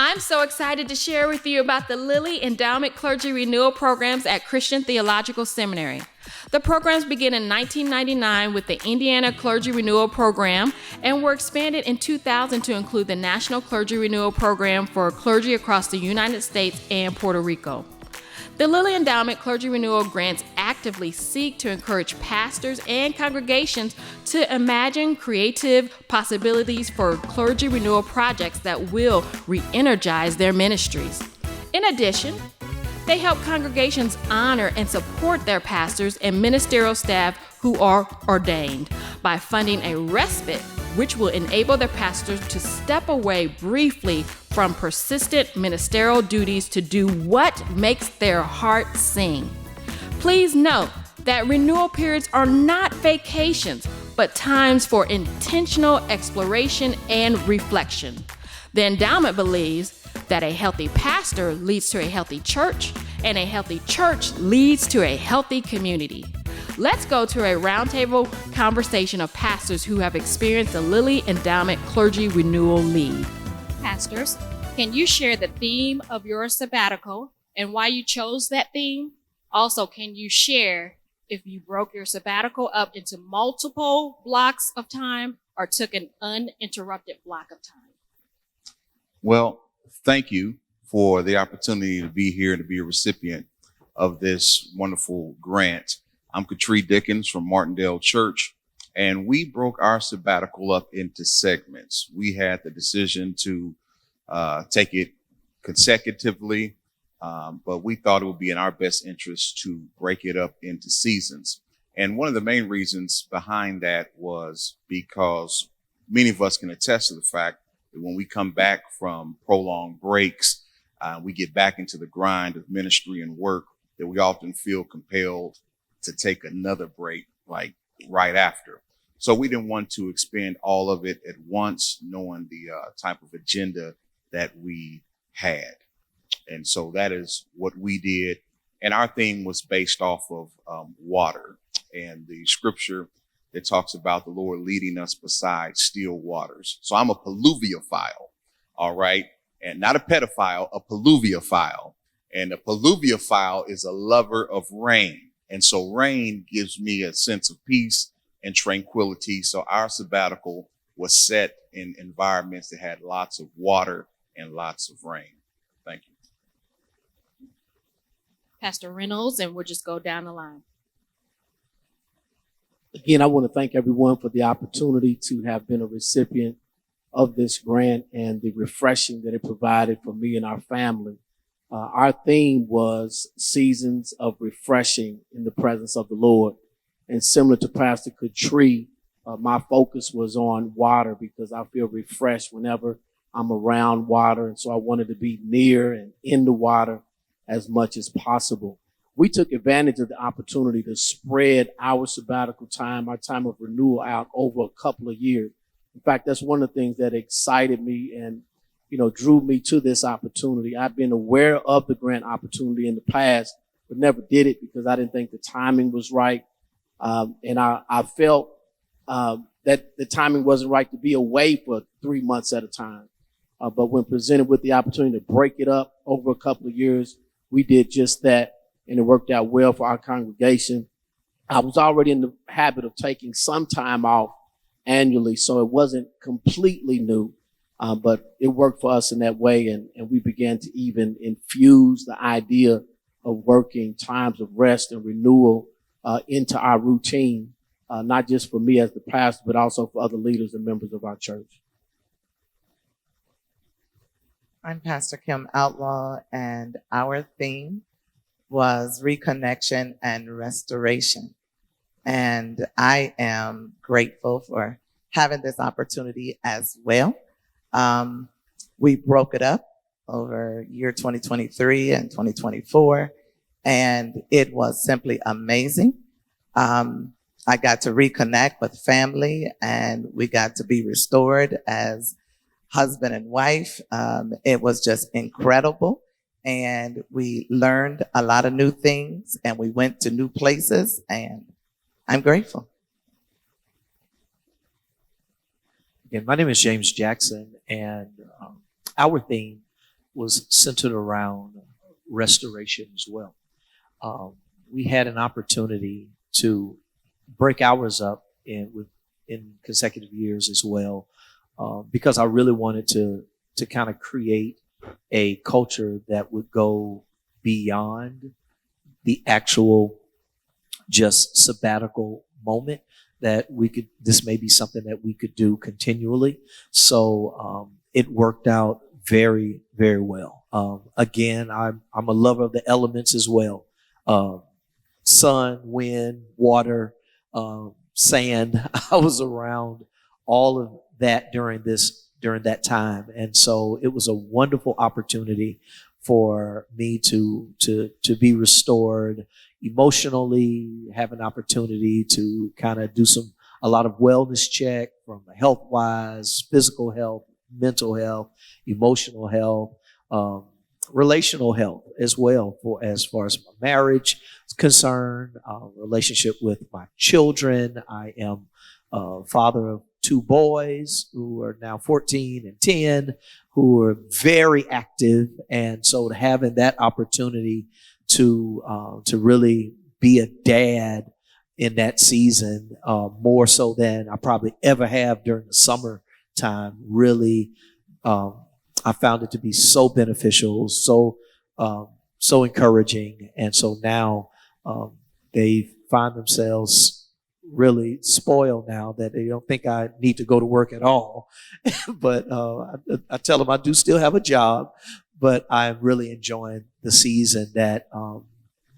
I'm so excited to share with you about the Lilly Endowment Clergy Renewal Programs at Christian Theological Seminary. The programs began in 1999 with the Indiana Clergy Renewal Program and were expanded in 2000 to include the National Clergy Renewal Program for clergy across the United States and Puerto Rico. The Lilly Endowment Clergy Renewal grants actively seek to encourage pastors and congregations to imagine creative possibilities for clergy renewal projects that will re-energize their ministries. In addition, they help congregations honor and support their pastors and ministerial staff who are ordained by funding a respite which will enable their pastors to step away briefly from persistent ministerial duties to do what makes their heart sing. Please note that renewal periods are not vacations, but times for intentional exploration and reflection. The endowment believes that a healthy pastor leads to a healthy church, and a healthy church leads to a healthy community. Let's go to a roundtable conversation of pastors who have experienced the Lilly Endowment Clergy Renewal Lead. Pastors, can you share the theme of your sabbatical and why you chose that theme? Also, can you share if you broke your sabbatical up into multiple blocks of time or took an uninterrupted block of time? Well, thank you for the opportunity to be here and to be a recipient of this wonderful grant. I'm Katree Dickens from Martindale Church, and we broke our sabbatical up into segments. We had the decision to take it consecutively, but we thought it would be in our best interest to break it up into seasons. And one of the main reasons behind that was because many of us can attest to the fact that when we come back from prolonged breaks, we get back into the grind of ministry and work, that we often feel compelled to take another break like right after. So we didn't want to expend all of it at once, knowing the type of agenda that we had. And so that is what we did. And our theme was based off of water and the scripture that talks about the Lord leading us beside still waters. So I'm a pluviophile, all right? And not a pedophile, a pluviophile. And a pluviophile is a lover of rain. And so rain gives me a sense of peace and tranquility. So our sabbatical was set in environments that had lots of water and lots of rain. Thank you. Pastor Reynolds, and we'll just go down the line. Again, I want to thank everyone for the opportunity to have been a recipient of this grant and the refreshing that it provided for me and our family. Our theme was seasons of refreshing in the presence of the Lord. And similar to Pastor Katree, my focus was on water because I feel refreshed whenever I'm around water. And so I wanted to be near and in the water as much as possible. We took advantage of the opportunity to spread our sabbatical time, our time of renewal out over a couple of years. In fact, that's one of the things that excited me and drew me to this opportunity. I've been aware of the grant opportunity in the past, but never did it because I didn't think the timing was right. And I felt that the timing wasn't right to be away for 3 months at a time. But when presented with the opportunity to break it up over a couple of years, we did just that, and it worked out well for our congregation. I was already in the habit of taking some time off annually, so it wasn't completely new. But it worked for us in that way, and we began to even infuse the idea of working times of rest and renewal into our routine, not just for me as the pastor, but also for other leaders and members of our church. I'm Pastor Kim Outlaw, and our theme was reconnection and restoration. And I am grateful for having this opportunity as well. We broke it up over year 2023 and 2024, and it was simply amazing. I got to reconnect with family, and we got to be restored as husband and wife. It was just incredible, and we learned a lot of new things, and we went to new places, and I'm grateful. Again, my name is James Jackson, and our theme was centered around restoration as well. We had an opportunity to break ours up in consecutive years as well, because I really wanted to kind of create a culture that would go beyond the actual just sabbatical moment, that this may be something that we could do continually. So it worked out very, very well. Again, I'm a lover of the elements as well. Sun, wind, water, sand. I was around all of that during that time. And so it was a wonderful opportunity for me to be restored emotionally, have an opportunity to kind of do a lot of wellness check from health wise, physical health, mental health, emotional health, relational health as well, as far as my marriage is concerned, relationship with my children. I am a father of 2 boys who are now 14 and 10, who are very active. And so having that opportunity to really be a dad in that season, more so than I probably ever have during the summer time, really, I found it to be so beneficial, so encouraging. And so now they find themselves really spoiled now that they don't think I need to go to work at all. But I tell them I do still have a job, but I'm really enjoying the season that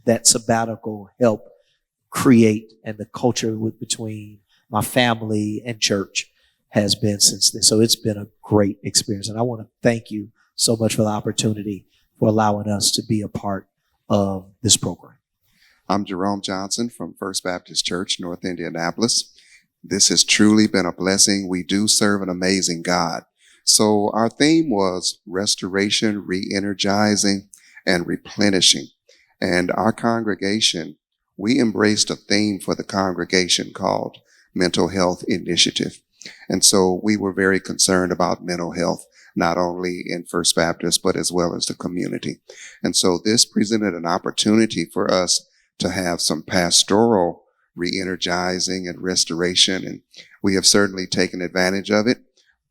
that sabbatical helped create, and the culture between my family and church has been since then. So it's been a great experience. And I want to thank you so much for the opportunity for allowing us to be a part of this program. I'm Jerome Johnson from First Baptist Church, North Indianapolis. This has truly been a blessing. We do serve an amazing God. So our theme was restoration, re-energizing, and replenishing. And our congregation, we embraced a theme for the congregation called Mental Health Initiative. And so we were very concerned about mental health, not only in First Baptist, but as well as the community. And so this presented an opportunity for us to have some pastoral re-energizing and restoration. And we have certainly taken advantage of it.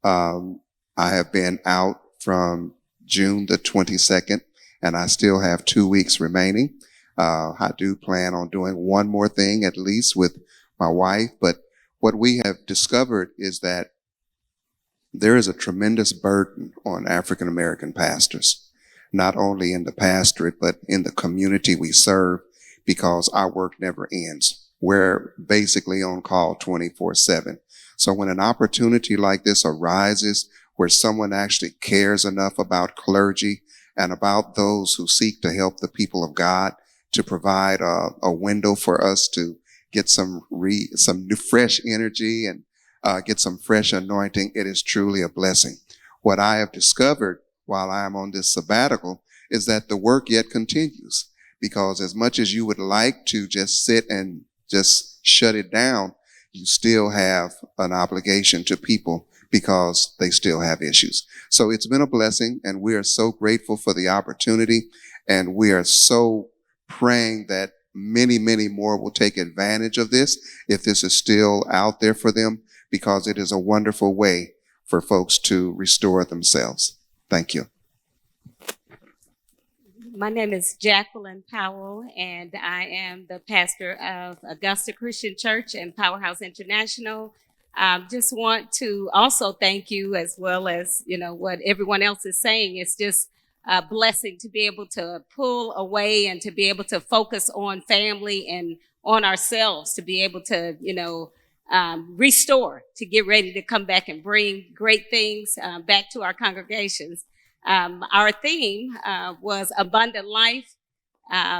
I have been out from June the 22nd, and I still have 2 weeks remaining. I do plan on doing one more thing at least with my wife, but what we have discovered is that there is a tremendous burden on African American pastors, not only in the pastorate, but in the community we serve, because our work never ends. We're basically on call 24/7. So when an opportunity like this arises, where someone actually cares enough about clergy and about those who seek to help the people of God, to provide a window for us to get some new fresh energy and get some fresh anointing, it is truly a blessing. What I have discovered while I am on this sabbatical is that the work yet continues, because as much as you would like to just sit and just shut it down, you still have an obligation to people because they still have issues. So it's been a blessing, and we are so grateful for the opportunity, and we are so praying that many, many more will take advantage of this if this is still out there for them, because it is a wonderful way for folks to restore themselves. Thank you. My name is Jacqueline Powell, and I am the pastor of Augusta Christian Church and Powerhouse International. Just want to also thank you, as well as, what everyone else is saying. It's just a blessing to be able to pull away and to be able to focus on family and on ourselves, to be able to, restore, to get ready to come back and bring great things back to our congregations. Our theme was abundant life,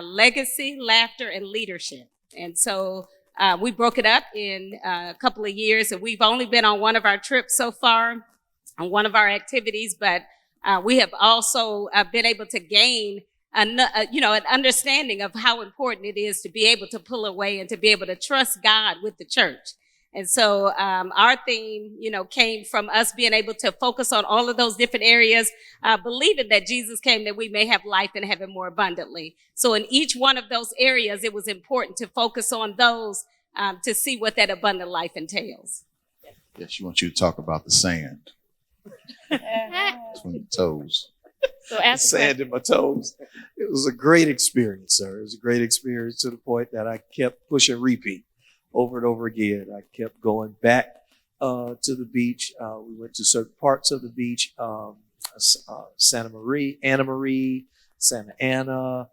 legacy, laughter, and leadership. And so we broke it up in a couple of years, and we've only been on one of our trips so far, on one of our activities, but we have also been able to gain an understanding of how important it is to be able to pull away and to be able to trust God with the church. And so our theme, came from us being able to focus on all of those different areas, believing that Jesus came that we may have life and have it more abundantly. So in each one of those areas, it was important to focus on those to see what that abundant life entails. Yes, she wants you to talk about the sand. From the toes. So ask Sand in my toes. It was a great experience, sir. It was a great experience to the point that I kept pushing repeat over and over again. I kept going back to the beach. We went to certain parts of the beach, Anna Marie, Santa Ana,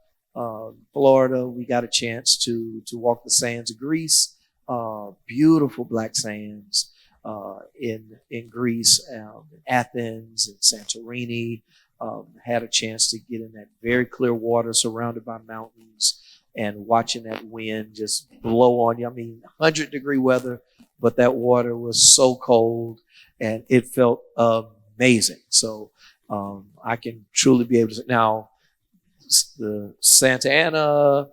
Florida. We got a chance to walk the sands of Greece, beautiful black sands in Greece, Athens and Santorini. Had a chance to get in that very clear water surrounded by mountains and watching that wind just blow on you. I mean, 100-degree weather, but that water was so cold and it felt amazing. So I can truly be able to say, now, the Santa Ana,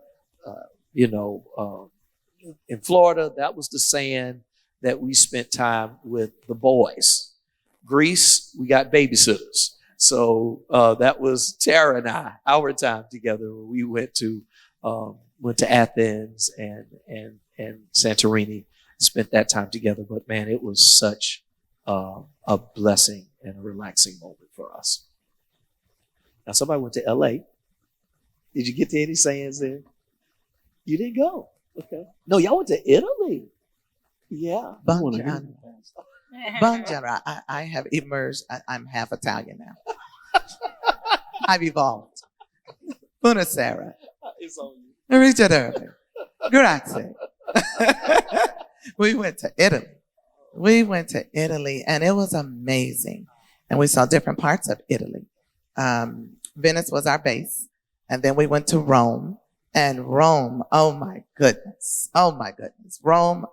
in Florida, that was the sand that we spent time with the boys. Greece, we got babysitters. So that was Tara and I, our time together. We went to Athens and Santorini, spent that time together. But man, it was such a blessing and a relaxing moment for us. Now, somebody went to LA. Did you get to any sands there? You didn't go. Okay. No, y'all went to Italy. Yeah. Buongiorno. I have emerged. I'm half Italian now. I've evolved. Buonasera. It's on you. Ricordervi. Grazie. We went to Italy, and it was amazing. And we saw different parts of Italy. Venice was our base, and then we went to Rome. And Rome, oh my goodness. Rome,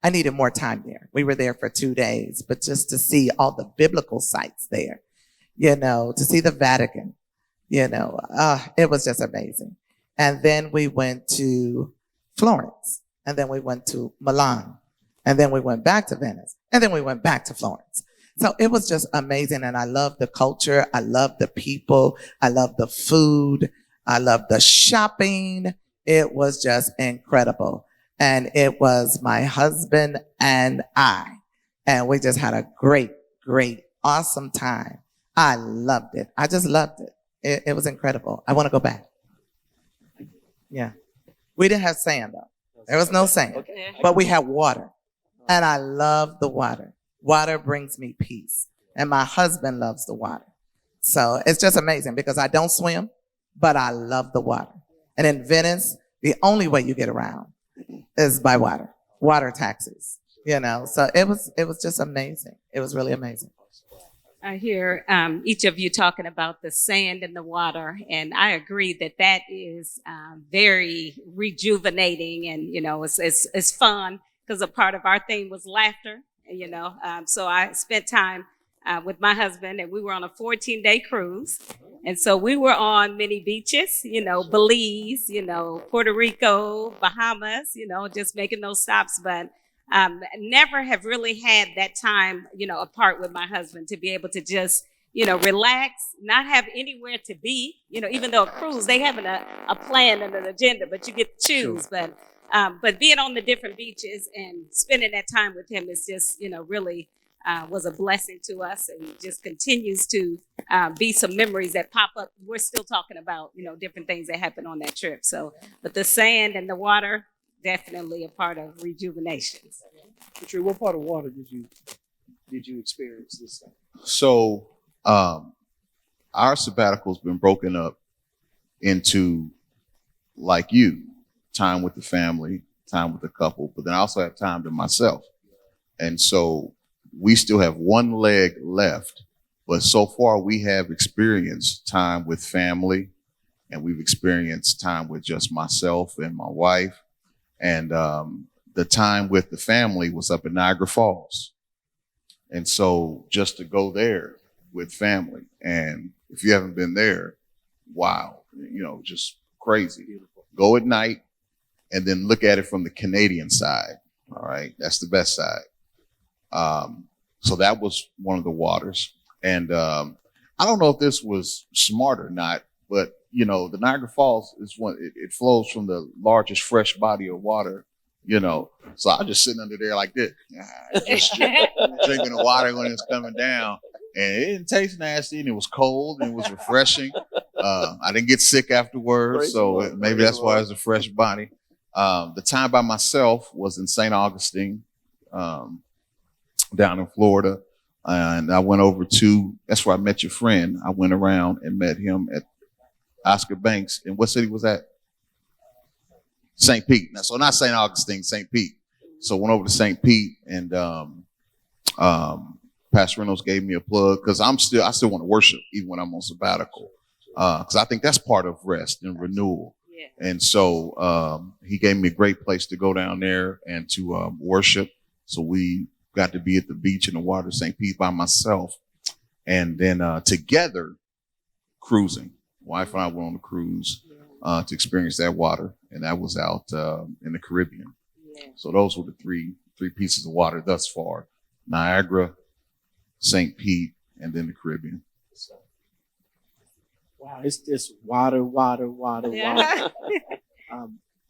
I needed more time there. We were there for 2 days, but just to see all the biblical sites there, to see the Vatican, it was just amazing. And then we went to Florence, and then we went to Milan, and then we went back to Venice, and then we went back to Florence. So it was just amazing. And I love the culture. I love the people. I love the food. I love the shopping. It was just incredible. And it was my husband and I. And we just had a great, awesome time. I loved it. I just loved it. It was incredible. I want to go back. Yeah. We didn't have sand though. There was no sand. Okay. But we had water. And I love the water. Water brings me peace. And my husband loves the water. So it's just amazing because I don't swim, but I love the water. And in Venice, the only way you get around is by water taxis, so it was just amazing. It was really amazing. I hear each of you talking about the sand and the water, and I agree that is very rejuvenating, and it's fun because a part of our theme was laughter, so I spent time with my husband, and we were on a 14-day cruise. And so we were on many beaches, Belize, Puerto Rico, Bahamas, just making those stops. But never have really had that time, apart with my husband to be able to just, relax, not have anywhere to be, even though a cruise, they have a plan and an agenda, but you get to choose. Sure. But being on the different beaches and spending that time with him is just, really was a blessing to us, and just continues to be some memories that pop up. We're still talking about, different things that happened on that trip. So, but the sand and the water, definitely a part of rejuvenation. Patricia, what part of water did you experience this time? So our sabbatical's been broken up into, like you, time with the family, time with the couple, but then I also have time to myself. And so we still have one leg left, but so far we have experienced time with family, and we've experienced time with just myself and my wife. And the time with the family was up in Niagara Falls. And so just to go there with family, and if you haven't been there, wow, just crazy. Go at night and then look at it from the Canadian side. All right. That's the best side. So that was one of the waters. And I don't know if this was smart or not, but you know, the Niagara Falls is it flows from the largest fresh body of water, you know. So I was just sitting under there like this, just drinking the water when it's coming down. And it didn't taste nasty, and it was cold, and it was refreshing. I didn't get sick afterwards, so maybe that's why it's a fresh body. The time by myself was in St. Augustine, down in Florida. And I went over that's where I met your friend. I went around and met him at Oscar Banks. And what city was that? St. Pete. So not St. Augustine, St. Pete. So went over to St. Pete, and Pastor Reynolds gave me a plug because I still want to worship even when I'm on sabbatical. Because I think that's part of rest and renewal. Yeah. And so he gave me a great place to go down there and to worship. So we got to be at the beach in the water, St. Pete, by myself, and then together cruising. Wife and I went on a cruise to experience that water, and that was out in the Caribbean. Yeah. So those were the three pieces of water thus far: Niagara, St. Pete, and then the Caribbean. So. Wow, it's just water. Yeah.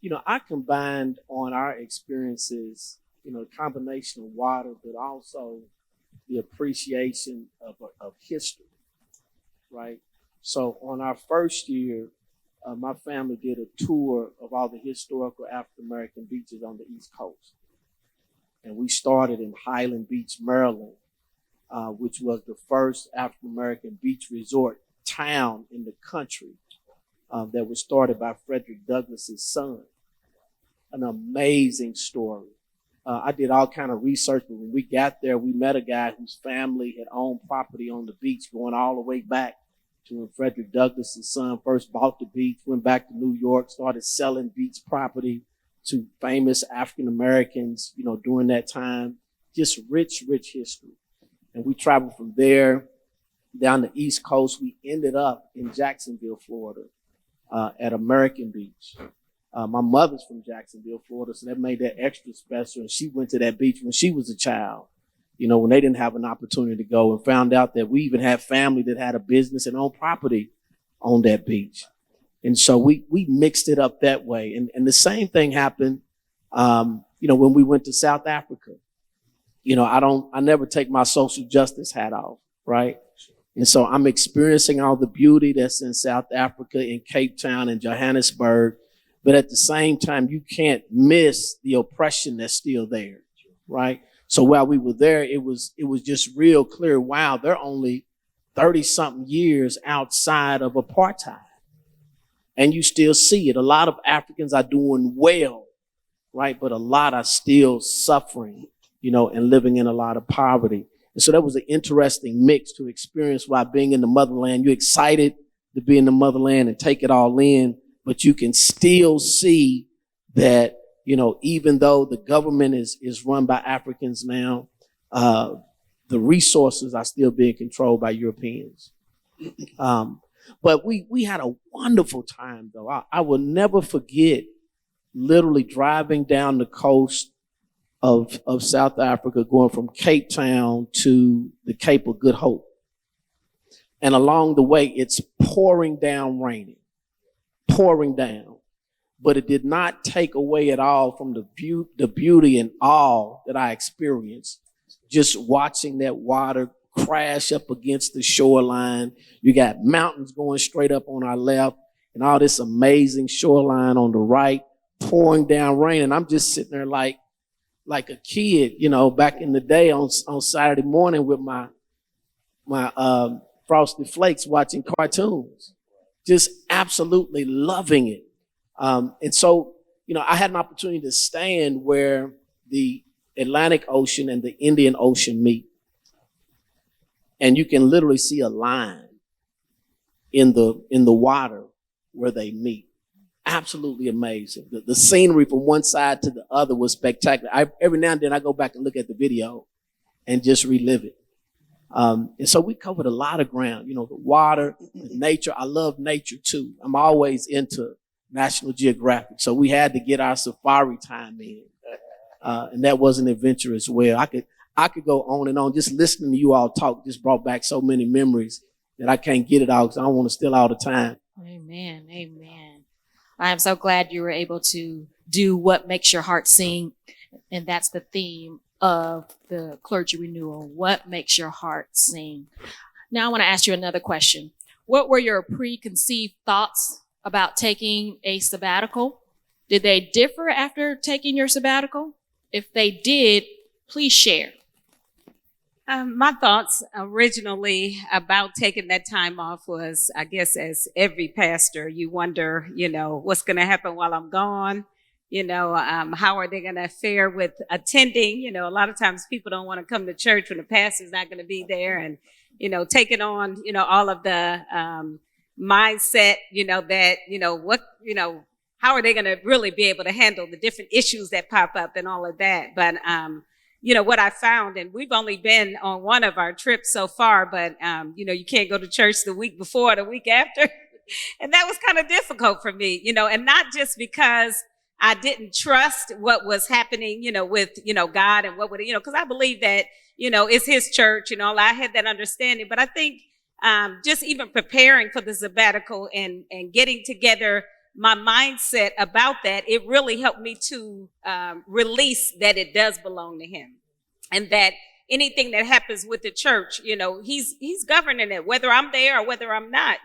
You know, I combined on our experiences, you know, a combination of water, but also the appreciation of history, right? So on our first year, my family did a tour of all the historical African-American beaches on the East Coast. And we started in Highland Beach, Maryland, which was the first African-American beach resort town in the country that was started by Frederick Douglass's son. An amazing story. I did all kind of research, but when we got there, we met a guy whose family had owned property on the beach going all the way back to when Frederick Douglass's son first bought the beach, went back to New York, started selling beach property to famous African Americans, you know, during that time. Just rich history. And we traveled from there down the East Coast. We ended up in Jacksonville, Florida, at American Beach. My mother's from Jacksonville, Florida, so that made that extra special. And she went to that beach when she was a child, you know, when they didn't have an opportunity to go, and found out that we even had family that had a business and owned property on that beach. And so we mixed it up that way. And the same thing happened, you know, when we went to South Africa. You know, I never take my social justice hat off, right? And so I'm experiencing all the beauty that's in South Africa, in Cape Town, and Johannesburg. But at the same time, you can't miss the oppression that's still there, right? So while we were there, it was just real clear, wow, they're only 30-something years outside of apartheid. And you still see it. A lot of Africans are doing well, right? But a lot are still suffering, you know, and living in a lot of poverty. And so that was an interesting mix to experience while being in the motherland. You're excited to be in the motherland and take it all in, but you can still see that, you know, even though the government is run by Africans now, the resources are still being controlled by Europeans. But we had a wonderful time, though. I will never forget literally driving down the coast of South Africa, going from Cape Town to the Cape of Good Hope. And along the way, it's pouring down raining. Pouring down, but it did not take away at all from the beauty and awe that I experienced just watching that water crash up against the shoreline. You got mountains going straight up on our left and all this amazing shoreline on the right, pouring down rain. And I'm just sitting there like a kid, you know, back in the day on Saturday morning with my Frosted Flakes watching cartoons. Just absolutely loving it. And so, you know, I had an opportunity to stand where the Atlantic Ocean and the Indian Ocean meet. And you can literally see a line in the water where they meet. Absolutely amazing. The scenery from one side to the other was spectacular. Every now and then I go back and look at the video and just relive it. And so we covered a lot of ground, you know, the water, the nature. I love nature too. I'm always into National Geographic. So we had to get our safari time in. And that was an adventure as well. I could go on and on. Just listening to you all talk just brought back so many memories that I can't get it out because I don't want to steal all the time. Amen. Amen. I am so glad you were able to do what makes your heart sing. And that's the theme of the clergy renewal. What makes your heart sing? Now I want to ask you another question. What were your preconceived thoughts about taking a sabbatical? Did they differ after taking your sabbatical? If they did, please share. My thoughts originally about taking that time off was, I guess, as every pastor, you wonder, what's going to happen while I'm gone? How are they going to fare with attending? A lot of times people don't want to come to church when the pastor's not going to be there, and, taking on, all of the mindset, how are they going to really be able to handle the different issues that pop up and all of that? But, what I found, and we've only been on one of our trips so far, but, you can't go to church the week before or the week after. And that was kind of difficult for me, and not just because I didn't trust what was happening, with, God and what would, because I believe that, it's his church, I had that understanding. But I think just even preparing for the sabbatical and getting together my mindset about that, it really helped me to release that it does belong to him, and that anything that happens with the church, he's governing it, whether I'm there or whether I'm not,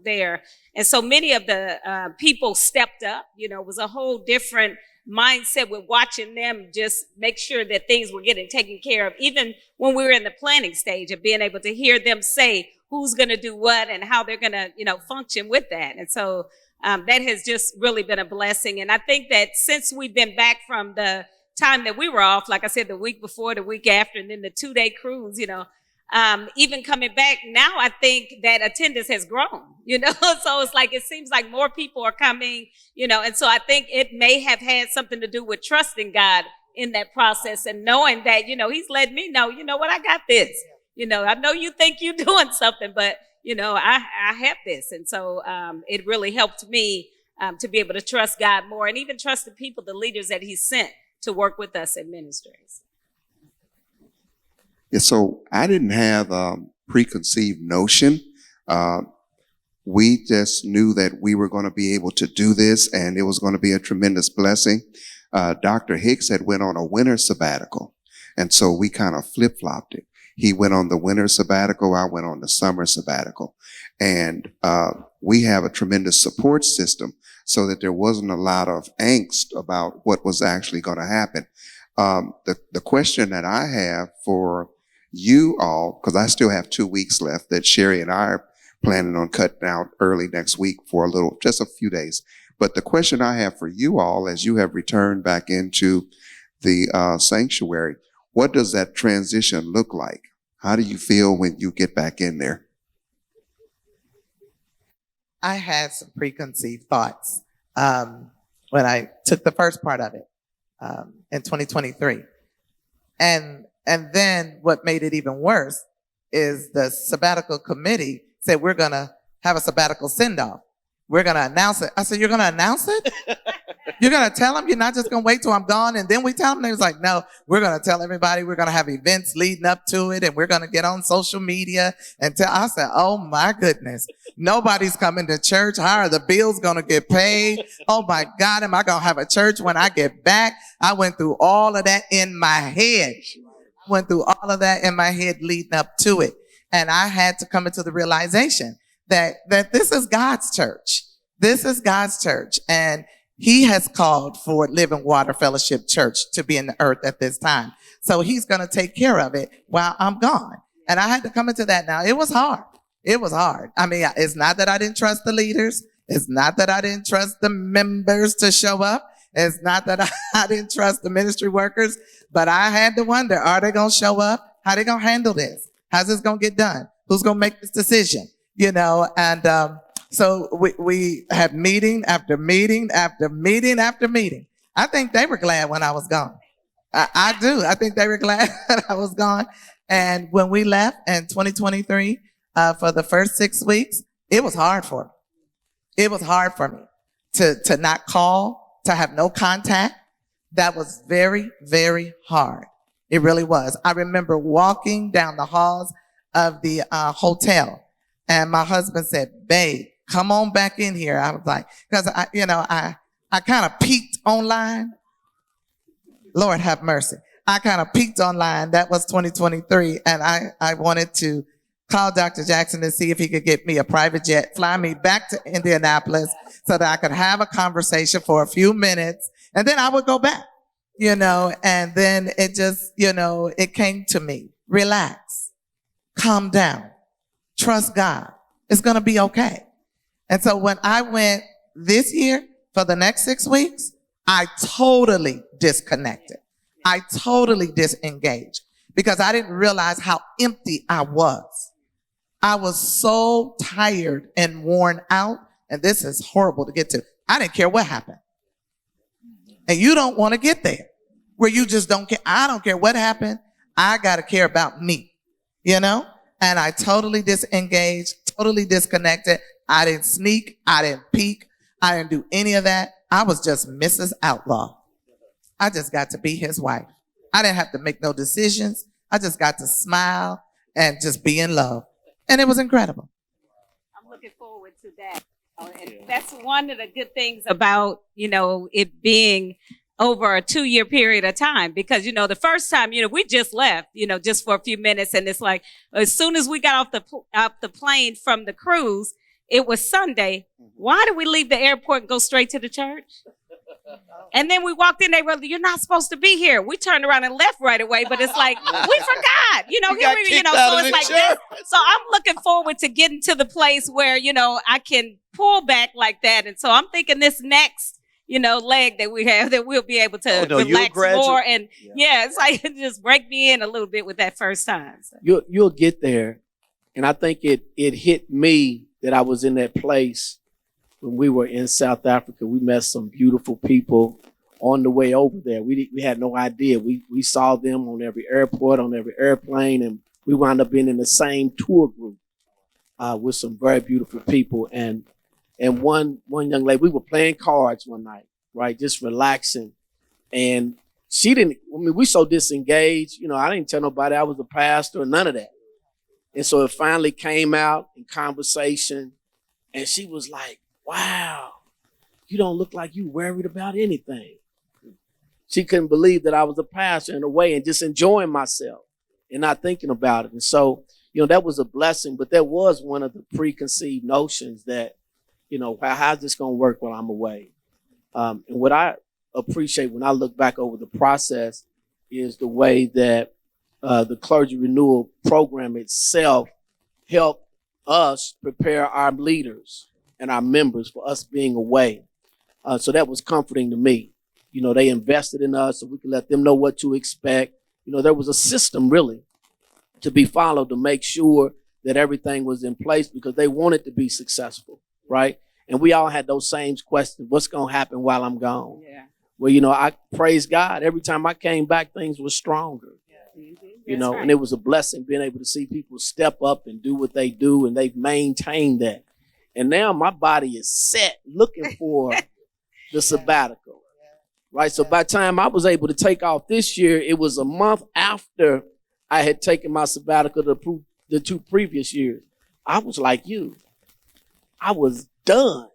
there. And so many of the people stepped up. It was a whole different mindset with watching them just make sure that things were getting taken care of, even when we were in the planning stage, of being able to hear them say who's going to do what and how they're going to, function with that. And so that has just really been a blessing. And I think that since we've been back from the time that we were off, like I said, the week before, the week after, and then the 2-day cruise, even coming back now, I think that attendance has grown, so it's like, it seems like more people are coming, and so I think it may have had something to do with trusting God in that process and knowing that, he's letting me know, what, I got this, I know you think you're doing something, but I have this. And so it really helped me to be able to trust God more, and even trust the people, the leaders that he sent to work with us in ministries. Yeah, so I didn't have a preconceived notion. We just knew that we were going to be able to do this, and it was going to be a tremendous blessing. Dr. Hicks had went on a winter sabbatical, and so we kind of flip-flopped it. He went on the winter sabbatical. I went on the summer sabbatical. And we have a tremendous support system so that there wasn't a lot of angst about what was actually going to happen. The question that I have for you all, because I still have 2 weeks left that Sherry and I are planning on cutting out early next week for just a few days. But the question I have for you all, as you have returned back into the sanctuary, what does that transition look like? How do you feel when you get back in there? I had some preconceived thoughts when I took the first part of it in 2023. And then what made it even worse is the sabbatical committee said, we're going to have a sabbatical send-off. We're going to announce it. I said, you're going to announce it? You're going to tell them? You're not just going to wait till I'm gone and then we tell them? They was like, no, we're going to tell everybody. We're going to have events leading up to it, and we're going to get on social media and tell. I said, oh my goodness, nobody's coming to church. How are the bills going to get paid? Oh my God, am I going to have a church when I get back? I went through all of that in my head. Leading up to it. And I had to come into the realization that this is God's church. This is God's church. And he has called for Living Water Fellowship Church to be in the earth at this time. So he's going to take care of it while I'm gone. And I had to come into that now. It was hard. I mean, it's not that I didn't trust the leaders. It's not that I didn't trust the members to show up. It's not that I didn't trust the ministry workers, but I had to wonder, are they going to show up? How are they going to handle this? How's this going to get done? Who's going to make this decision? And so we had meeting after meeting after meeting after meeting. I think they were glad when I was gone. I do. I think they were glad that I was gone. And when we left in 2023, for the first 6 weeks, it was hard for me. It was hard for me to not call, to have no contact, That was very, very hard. It really was. I remember walking down the halls of the hotel, and my husband said, "Babe, come on back in here." I was like, because I kind of peeked online. Lord have mercy. I kind of peeked online. That was 2023, and I wanted to call Dr. Jackson to see if he could get me a private jet, fly me back to Indianapolis so that I could have a conversation for a few minutes, and then I would go back, and then it just, it came to me. Relax, calm down, trust God. It's going to be okay. And so when I went this year for the next 6 weeks, I totally disconnected. I totally disengaged because I didn't realize how empty I was. I was so tired and worn out, and this is horrible to get to. I didn't care what happened. And you don't want to get there where you just don't care. I don't care what happened. I got to care about me, And I totally disengaged, totally disconnected. I didn't sneak. I didn't peek. I didn't do any of that. I was just Mrs. Outlaw. I just got to be his wife. I didn't have to make no decisions. I just got to smile and just be in love. And it was incredible. I'm looking forward to that. And that's one of the good things about, it being over a 2-year period of time. Because, the first time, we just left, just for a few minutes. And it's like, as soon as we got off the plane from the cruise, it was Sunday. Why did we leave the airport and go straight to the church? And then we walked in, they were, "You're not supposed to be here." We turned around and left right away, but it's like, we forgot, so it's like this. So I'm looking forward to getting to the place where, I can pull back like that. And so I'm thinking this next, leg that we have, that we'll be able to relax more. And it's like, just break me in a little bit with that first time. So. You'll get there. And I think it hit me that I was in that place when we were in South Africa. We met some beautiful people on the way over there. We had no idea. We saw them on every airport, on every airplane, and we wound up being in the same tour group with some very beautiful people. And one young lady, we were playing cards one night, right, just relaxing. And we so disengaged. I didn't tell nobody I was a pastor or none of that. And so it finally came out in conversation, and she was like, "Wow, you don't look like you worried about anything." She couldn't believe that I was a pastor in a way and just enjoying myself and not thinking about it. And so, that was a blessing, but that was one of the preconceived notions that, how's this going to work while I'm away? And what I appreciate when I look back over the process is the way that the clergy renewal program itself helped us prepare our leaders and our members for us being away. So that was comforting to me. They invested in us so we could let them know what to expect. There was a system really to be followed to make sure that everything was in place because they wanted to be successful, right? And we all had those same questions. What's going to happen while I'm gone? Yeah. Well, I praise God. Every time I came back, things were stronger. Yeah. Right. And it was a blessing being able to see people step up and do what they do, and they've maintained that. And now my body is set looking for the sabbatical, right? So by the time I was able to take off this year, it was a month after I had taken my sabbatical the 2 previous years. I was like you. I was done.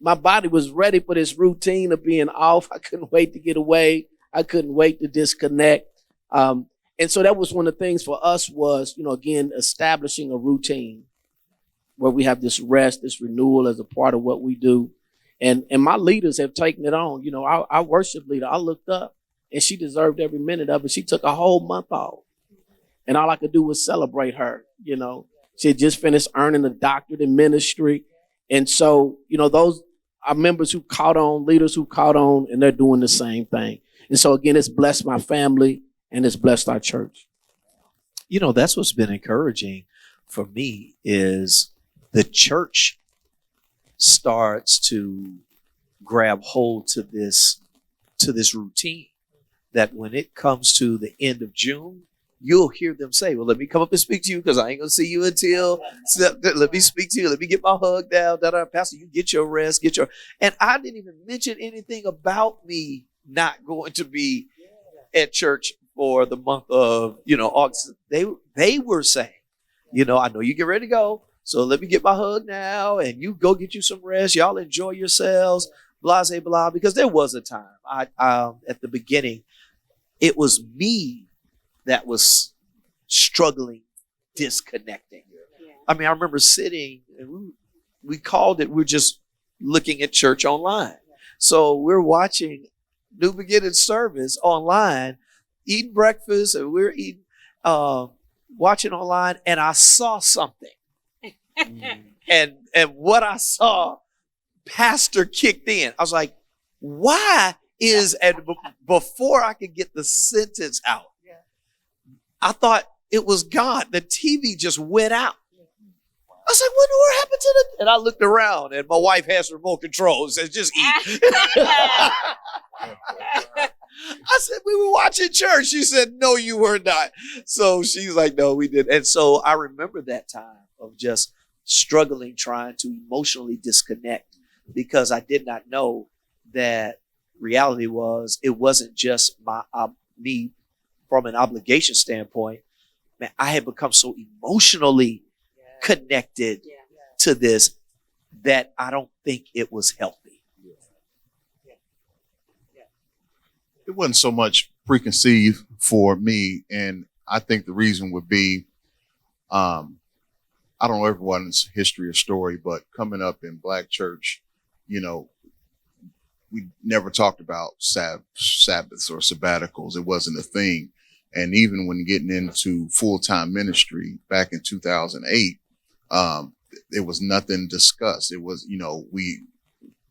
My body was ready for this routine of being off. I couldn't wait to get away. I couldn't wait to disconnect. And so that was one of the things for us was, again, establishing a routine where we have this rest, this renewal as a part of what we do. And my leaders have taken it on. Our worship leader, I looked up and she deserved every minute of it. She took a whole month off. And all I could do was celebrate her. She had just finished earning a doctorate in ministry. And so, those are members who caught on, leaders who caught on, and they're doing the same thing. And so, again, it's blessed my family and it's blessed our church. That's what's been encouraging for me is the church starts to grab hold to this routine that when it comes to the end of June, you'll hear them say, "Well, let me come up and speak to you because I ain't going to see you until, let me speak to you. Let me get my hug down. Pastor, you get your rest, and I didn't even mention anything about me not going to be at church for the month of, August. They were saying, I know you get ready to go, so let me get my hug now, and you go get you some rest. Y'all enjoy yourselves, blah, blah, blah. Because there was a time at the beginning, it was me that was struggling, disconnecting. I mean, I remember sitting, and we called it, we're just looking at church online. So we're watching New Beginning service online, eating breakfast, and we're eating, watching online, and I saw something. and what I saw, pastor kicked in. I was like, why is, and before I could get the sentence out, I thought it was God. The TV just went out. I was like, what in the world happened to the? And I looked around, and my wife has remote control. Says, just eat. I said, we were watching church. She said, no, you were not. So she's like, no, we didn't. And so I remember that time of just struggling, trying to emotionally disconnect, because I did not know that reality was, it wasn't just me from an obligation standpoint. Man, I had become so emotionally connected to this that I don't think it was healthy. It wasn't so much preconceived for me, and I think the reason would be, I don't know everyone's history or story, but coming up in Black church, we never talked about Sabbaths or sabbaticals. It wasn't a thing. And even when getting into full-time ministry back in 2008, there was nothing discussed. It was,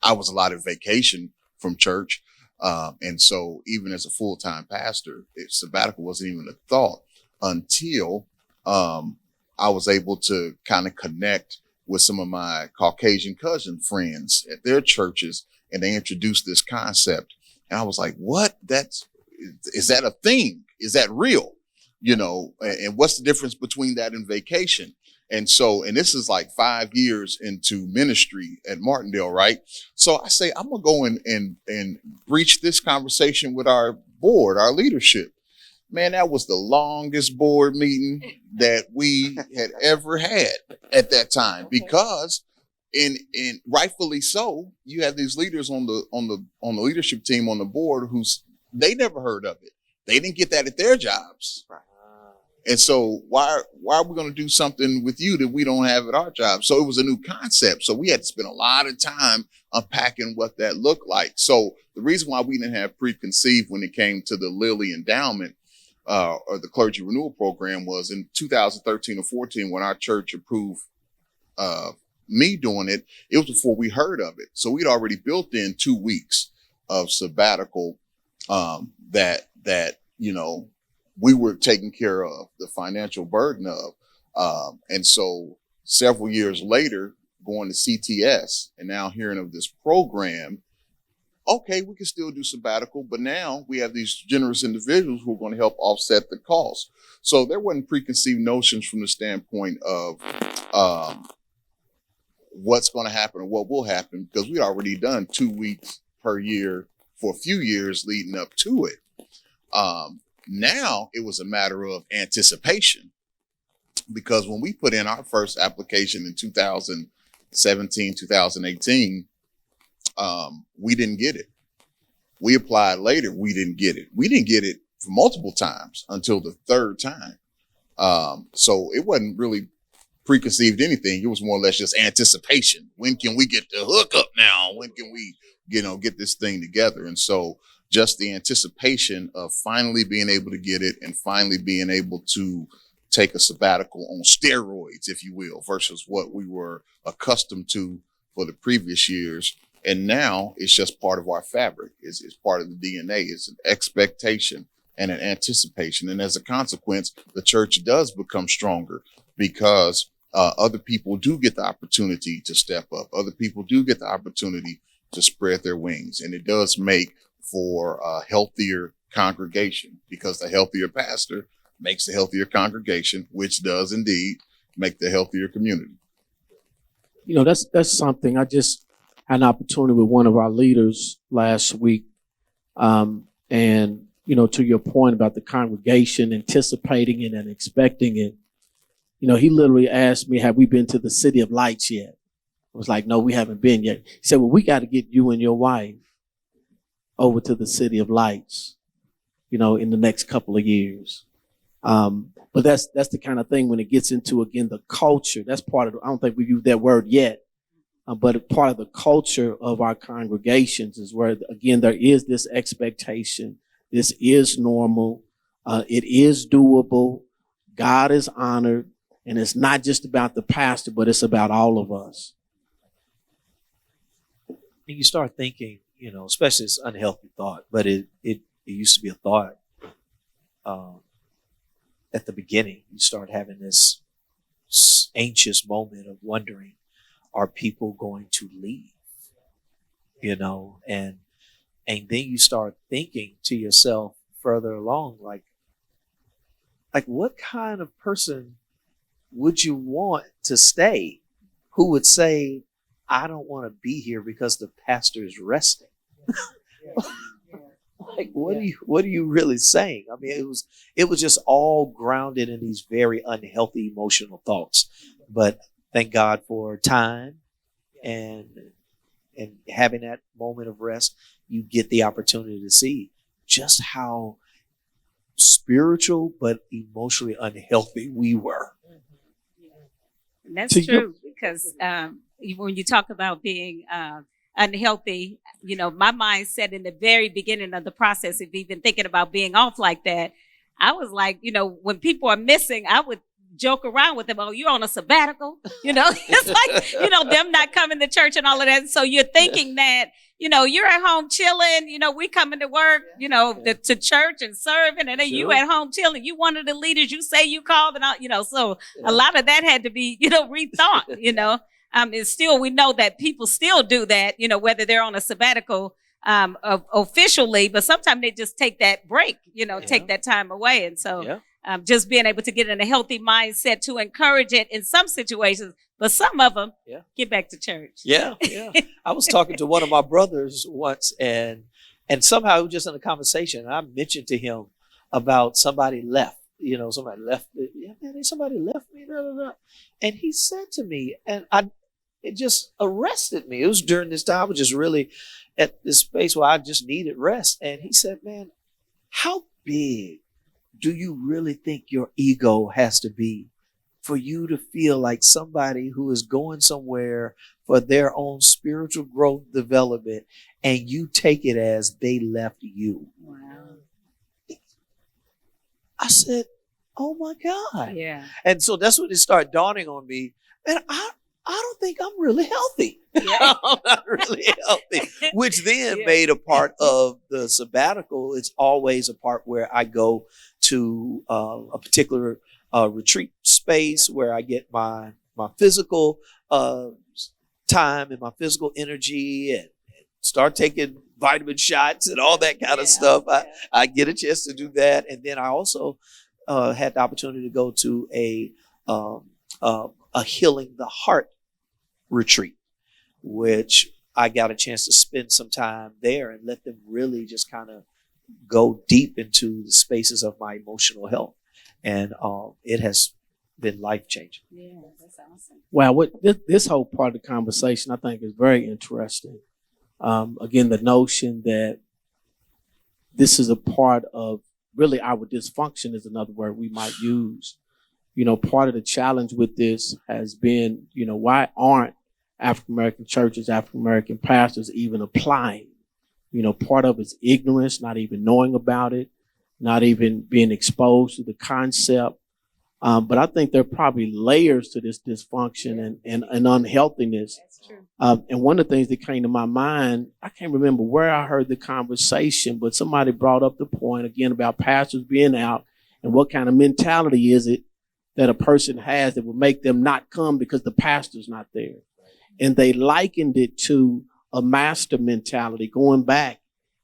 I was allotted vacation from church. And so even as a full-time pastor, sabbatical wasn't even a thought until I was able to kind of connect with some of my Caucasian cousin friends at their churches, and they introduced this concept. And I was like, what? Is that a thing? Is that real? And what's the difference between that and vacation? And this is like 5 years into ministry at Martindale, right? So I say, I'm going to go in and breach this conversation with our board, our leadership. Man, that was the longest board meeting that we had ever had at that time, because and rightfully so, you have these leaders on the leadership team on the board they never heard of it. They didn't get that at their jobs. Right. And so why are we going to do something with you that we don't have at our job? So it was a new concept. So we had to spend a lot of time unpacking what that looked like. So the reason why we didn't have preconceived when it came to the Lilly Endowment or the Clergy Renewal Program was in 2013 or 14, when our church approved me doing it. It was before we heard of it. So we'd already built in 2 weeks of sabbatical that we were taking care of, the financial burden of. And so several years later, going to CTS and now hearing of this program, okay, we can still do sabbatical, but now we have these generous individuals who are going to help offset the cost. So there wasn't preconceived notions from the standpoint of what's going to happen or what will happen, because we'd already done 2 weeks per year for a few years leading up to it. Now it was a matter of anticipation, because when we put in our first application in 2017, 2018, we didn't get it. We applied later. We didn't get it. We didn't get it for multiple times until the third time. So it wasn't really preconceived anything. It was more or less just anticipation. When can we get the hookup now? When can we, get this thing together? And so just the anticipation of finally being able to get it and finally being able to take a sabbatical on steroids, if you will, versus what we were accustomed to for the previous years. And now it's just part of our fabric. It's part of the DNA. It's an expectation and an anticipation. And as a consequence, the church does become stronger, because other people do get the opportunity to step up. Other people do get the opportunity to spread their wings. And it does make for a healthier congregation, because the healthier pastor makes the healthier congregation, which does indeed make the healthier community. That's something. I just had an opportunity with one of our leaders last week And, you know, to your point about the congregation anticipating it and expecting it, you know, he literally asked me, have we been to the City of Lights yet? I was like, no, we haven't been yet. He said, well, we got to get you and your wife over to the City of Lights, you know, in the next couple of years. But that's the kind of thing when it gets into, again, the culture. That's part of, I don't think we've used that word yet, but part of the culture of our congregations is where, again, there is this expectation. This is normal. It is doable. God is honored. And it's not just about the pastor, but it's about all of us. And you start thinking, you know, especially it's unhealthy thought, but it used to be a thought. At the beginning, you start having this anxious moment of wondering, are people going to leave? You know, and then you start thinking to yourself further along, like what kind of person would you want to stay who would say, I don't want to be here because the pastor is resting? Like, what are you really saying? I mean, it was just all grounded in these very unhealthy emotional thoughts. But thank God for time and having that moment of rest. You get the opportunity to see just how spiritual but emotionally unhealthy we were. And that's true, because when you talk about being unhealthy, you know, my mindset in the very beginning of the process of even thinking about being off like that, I was like, you know, when people are missing, I would joke around with them. Oh, you're on a sabbatical, you know. It's like, you know, them not coming to church and all of that. So you're thinking that, you know, you're at home chilling, you know, we coming to work, you know, to church and serving, and then you at home chilling. You one of the leaders, you say you called, and all, you know, so a lot of that had to be, you know, rethought, you know. And still, we know that people still do that, you know, whether they're on a sabbatical officially, but sometimes they just take that break, you know, take that time away. And so just being able to get in a healthy mindset to encourage it in some situations, but some of them get back to church. Yeah. I was talking to one of my brothers once, and somehow it was just in a conversation. I mentioned to him about somebody left. You know, somebody left. Yeah, man, somebody left me. Blah, blah, blah. And he said to me, and it just arrested me. It was during this time I was just really at this space where I just needed rest. And he said, man, how big do you really think your ego has to be for you to feel like somebody who is going somewhere for their own spiritual growth development, and you take it as they left you? Wow. I said, oh my God. Yeah. And so that's when it started dawning on me. Man, I don't think I'm really healthy. Yeah. I'm not really healthy. Which then made a part of the sabbatical. It's always a part where I go to a particular retreat space where I get my physical time and my physical energy, and start taking vitamin shots and all that kind of stuff. I get a chance to do that. And then I also had the opportunity to go to a healing the heart retreat, which I got a chance to spend some time there and let them really just kind of go deep into the spaces of my emotional health. And it has been life-changing. Yeah, that's awesome. Wow, this whole part of the conversation I think is very interesting. Again, the notion that this is a part of really our dysfunction is another word we might use. You know, part of the challenge with this has been, you know, why aren't African-American churches, African-American pastors even applying? You know, part of it's ignorance, not even knowing about it, not even being exposed to the concept. But I think there are probably layers to this dysfunction and unhealthiness. That's true. And one of the things that came to my mind, I can't remember where I heard the conversation, but somebody brought up the point again about pastors being out and what kind of mentality is it that a person has that will make them not come because the pastor's not there. And they likened it to a master mentality going back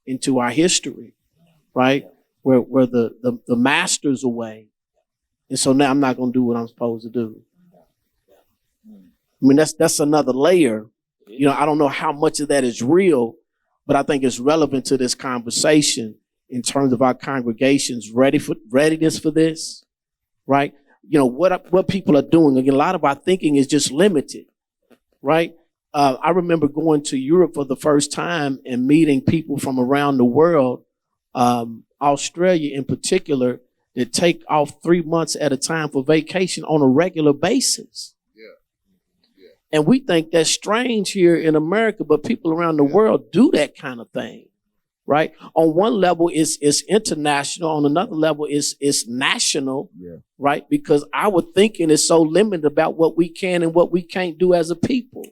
into our history, right? Where the master's away. And so now I'm not going to do what I'm supposed to do. I mean, that's another layer. You know, I don't know how much of that is real, but I think it's relevant to this conversation in terms of our congregations readiness for this, right? You know, what people are doing. Again, a lot of our thinking is just limited, right? I remember going to Europe for the first time and meeting people from around the world, Australia in particular, that take off 3 months at a time for vacation on a regular basis. And we think that's strange here in America, but people around the world do that kind of thing, right? On one level, it's international. On another level, it's national, right? Because our thinking is so limited about what we can and what we can't do as a people.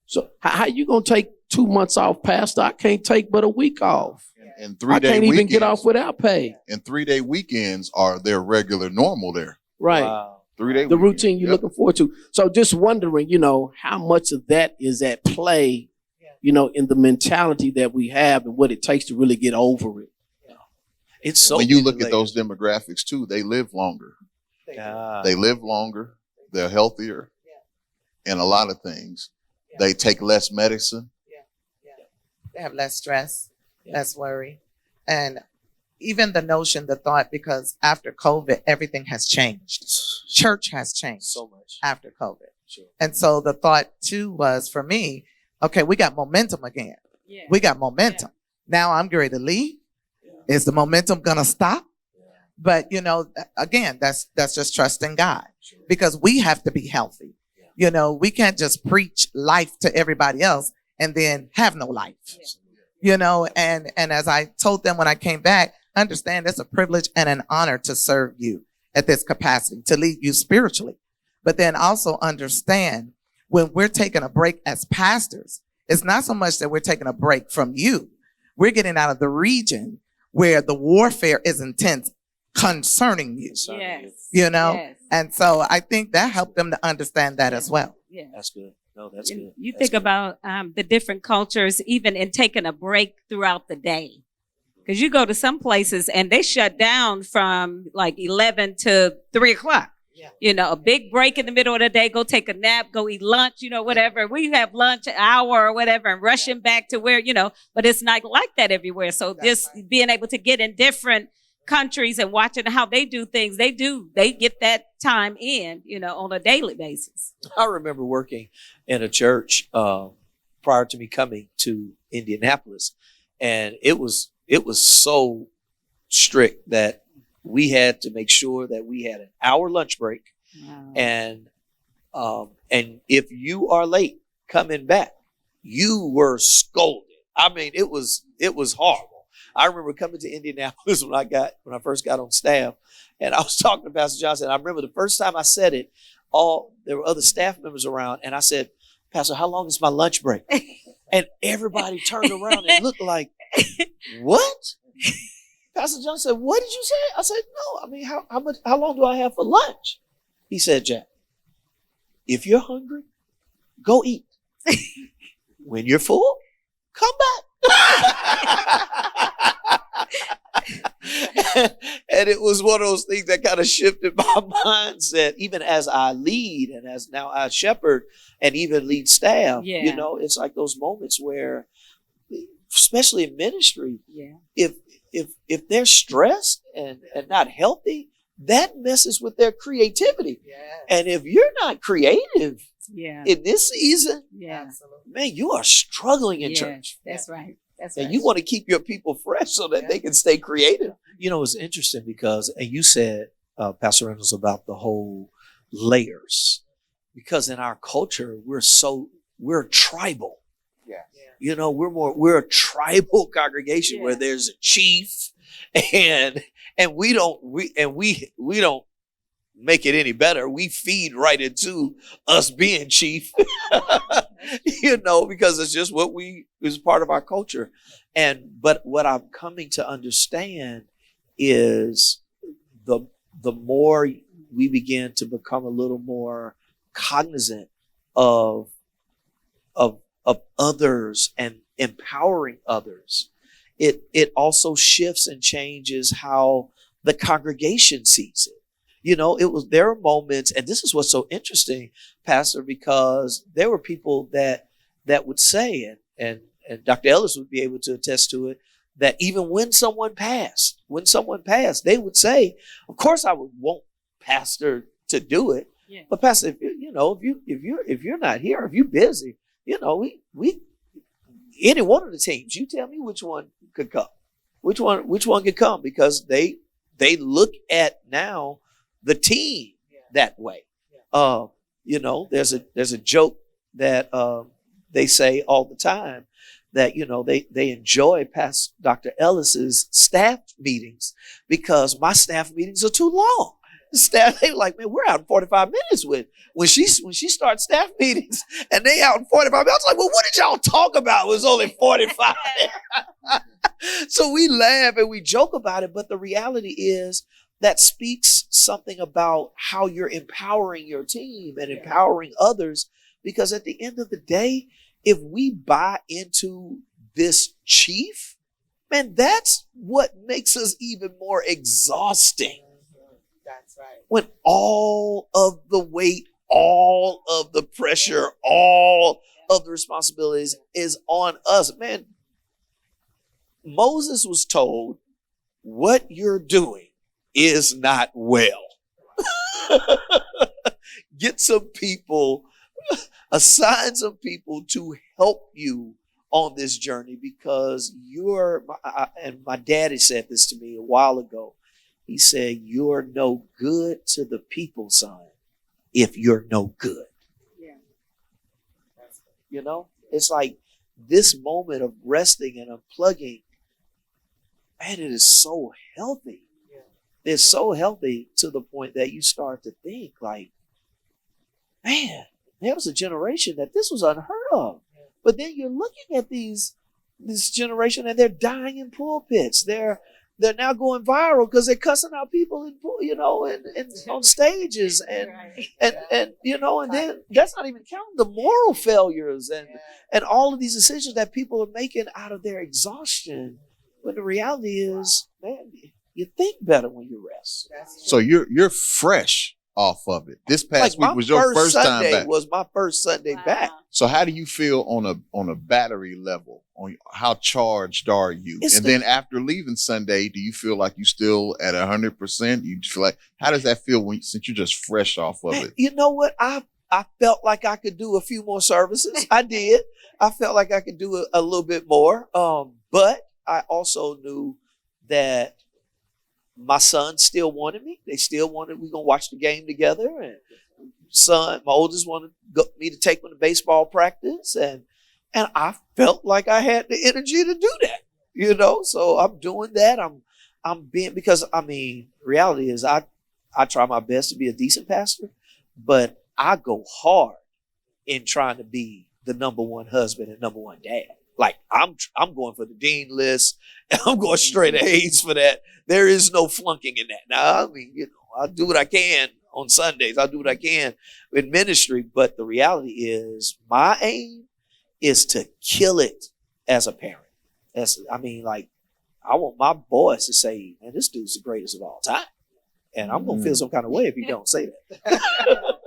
So how you gonna take 2 months off, Pastor? I can't take but a week off. And I can't even get off without pay. And 3-day weekends are their regular normal there. Right. Wow. 3-day The weekend. routine you're looking forward to. So just wondering, you know, how much of that is at play, you know, in the mentality that we have and what it takes to really get over it. It's so When you look many at those layers. demographics too, they live longer. Ah. They live longer. They're healthier in a lot of things. They take less medicine. They have less stress, less worry. And even the notion, the thought, because after COVID, everything has changed. Church has changed So much. after COVID. Sure. And so the thought too was for me, okay, we got momentum again. Yeah. We got momentum. Now I'm ready to leave. Is the momentum gonna stop? But you know, again, that's just trusting God, because we have to be healthy. You know, we can't just preach life to everybody else and then have no life. You know, and as I told them when I came back, understand it's a privilege and an honor to serve you at this capacity, to lead you spiritually. But then also understand when we're taking a break as pastors, it's not so much that we're taking a break from you. We're getting out of the region where the warfare is intense concerning you, Yes. you know? Yes. And so I think that helped them to understand that as well. Yeah. That's good. No, that's good. You That's think good. about the different cultures, even in taking a break throughout the day. Because you go to some places and they shut down from like 11 to 3 o'clock. Yeah. You know, a big break in the middle of the day, go take a nap, go eat lunch, you know, whatever. We have lunch an hour or whatever and rushing back to where, you know, but it's not like that everywhere. So just being able to get in different countries and watching how they do things, they get that time in, you know, on a daily basis. I remember working in a church prior to me coming to Indianapolis, and it was so strict that we had to make sure that we had an hour lunch break, Wow. and if you are late coming back, you were scolded. I mean, it was horrible. I remember coming to Indianapolis when I first got on staff, and I was talking to Pastor Johnson. I remember the first time I said it, there were other staff members around, and I said, "Pastor, how long is my lunch break?" And everybody turned around and looked like, "What?" Pastor Johnson said, "What did you say?" I said, "No, I mean, how long do I have for lunch?" He said, "Jack, if you're hungry, go eat. When you're full, come back." And it was one of those things that kind of shifted my mindset, even as I lead and as now I shepherd and even lead staff. Yeah. You know, it's like those moments where, especially in ministry, Yeah. if they're stressed and not healthy, that messes with their creativity. And if you're not creative Yeah. in this season, Yeah. man, you are struggling in Yes, church. That's right. That's And right. you want to keep your people fresh so that they can stay creative. You know, it's interesting because, and you said, Pastor Reynolds, about the whole layers, because in our culture, we're tribal. You know, we're a tribal congregation where there's a chief, and we don't make it any better. We feed right into us being chief, you know, because it's just is part of our culture. But what I'm coming to understand is the more we begin to become a little more cognizant of others and empowering others, it also shifts and changes how the congregation sees it. You know, there are moments, and this is what's so interesting, Pastor, because there were people that would say, and and Dr. Ellis would be able to attest to it, that even when someone passed, they would say, of course I would want pastor to do it. Yeah. But pastor, if you're not here, if you're busy, we any one of the teams, you tell me which one could come. Which one could come, because they look at now the team that way. There's a joke that they say all the time, that they enjoy past Dr. Ellis's staff meetings because my staff meetings are too long. The staff, they like, man, we're out in 45 minutes when she starts staff meetings and they out in 45 minutes. I was like, well, what did y'all talk about? It was only 45. So we laugh and we joke about it, but the reality is that speaks something about how you're empowering your team and empowering others, because at the end of the day, if we buy into this chief, man, that's what makes us even more exhausting. That's right. When all of the weight, all of the pressure, all of the responsibilities is on us. Man, Moses was told, what you're doing is not well. Get some people, assign some people to help you on this journey, because and my daddy said this to me a while ago. He said, you're no good to the people, son, if you're no good. Yeah. It's like this moment of resting and unplugging, man, it is so healthy. Yeah. It's so healthy to the point that you start to think like, man, there was a generation that this was unheard of. Yeah. But then you're looking at this generation and they're dying in pulpits. They're now going viral because they're cussing out people and on stages and then that's not even counting the moral failures and all of these decisions that people are making out of their exhaustion. But the reality is, man, you think better when you rest. So you're fresh off of it. This past week was your first time back. Was my first Sunday back. So how do you feel on a battery level? On how charged are you? Then after leaving Sunday, do you feel like you still at 100%? You feel like, how does that feel since you're just fresh off of it? You know what? I felt like I could do a few more services. I did. I felt like I could do a little bit more. But I also knew that my son still wanted me. They still wanted, we're going to watch the game together. And my oldest wanted me to take him to baseball practice. And I felt like I had the energy to do that, so I'm doing that. I'm being, because reality is I try my best to be a decent pastor, but I go hard in trying to be the number one husband and number one dad. Like I'm going for the dean list and I'm going straight A's for that. There is no flunking in that. Now, I'll do what I can on Sundays. I'll do what I can in ministry. But the reality is my aim is to kill it as a parent. I want my boys to say, man, this dude's the greatest of all time. And I'm going to feel some kind of way if you don't say that.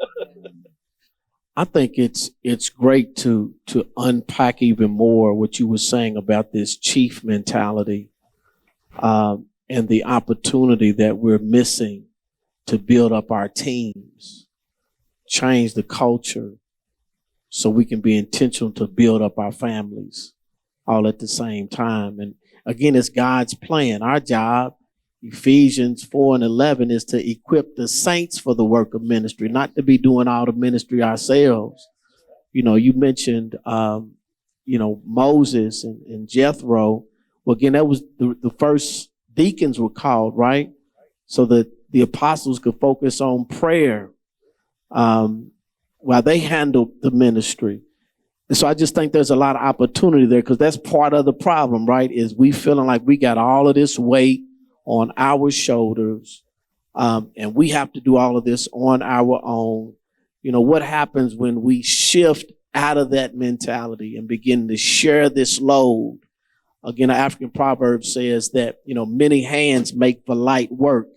I think it's great to unpack even more what you were saying about this chief mentality, and the opportunity that we're missing to build up our teams, change the culture, so we can be intentional to build up our families all at the same time. And again, it's God's plan. Our job, Ephesians 4:11, is to equip the saints for the work of ministry, not to be doing all the ministry ourselves. You mentioned, Moses and Jethro. Well, again, that was the first deacons were called, right? So that the apostles could focus on prayer, while they handled the ministry. And so I just think there's a lot of opportunity there, because that's part of the problem, right? Is we feeling like we got all of this weight on our shoulders, and we have to do all of this on our own. What happens when we shift out of that mentality and begin to share this load? Again, an African proverb says that, many hands make for light work.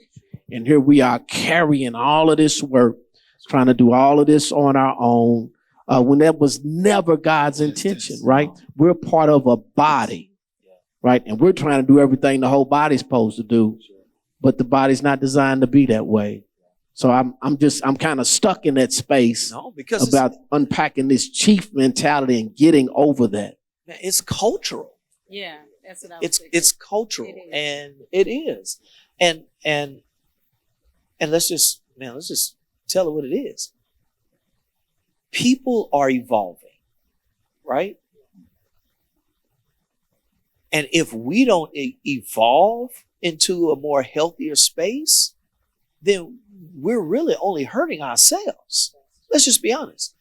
And here we are carrying all of this work, trying to do all of this on our own. when that was never God's intention, right? We're part of a body, right? And we're trying to do everything the whole body's supposed to do, but the body's not designed to be that way. So I'm kind of stuck in that space because about unpacking this chief mentality and getting over that. it's cultural. Yeah, that's what I was thinking. It's cultural, It is. and it is, and let's just tell it what it is. People are evolving, right? And if we don't evolve into a more healthier space, then we're really only hurting ourselves. Let's just be honest.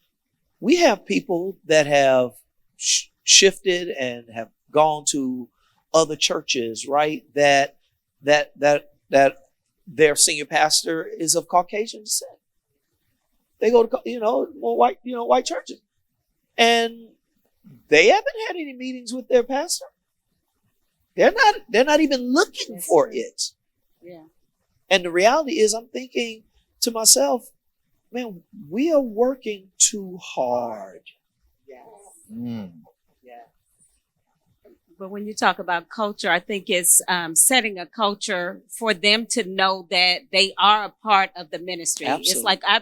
We have people that have shifted and have gone to other churches, right? That their senior pastor is of Caucasian descent. They go to white churches, and they haven't had any meetings with their pastor. They're not even looking for it. Yeah. And the reality is, I'm thinking to myself, man, we are working too hard. Yes. Mm. But when you talk about culture, I think it's setting a culture for them to know that they are a part of the ministry. Absolutely. It's like I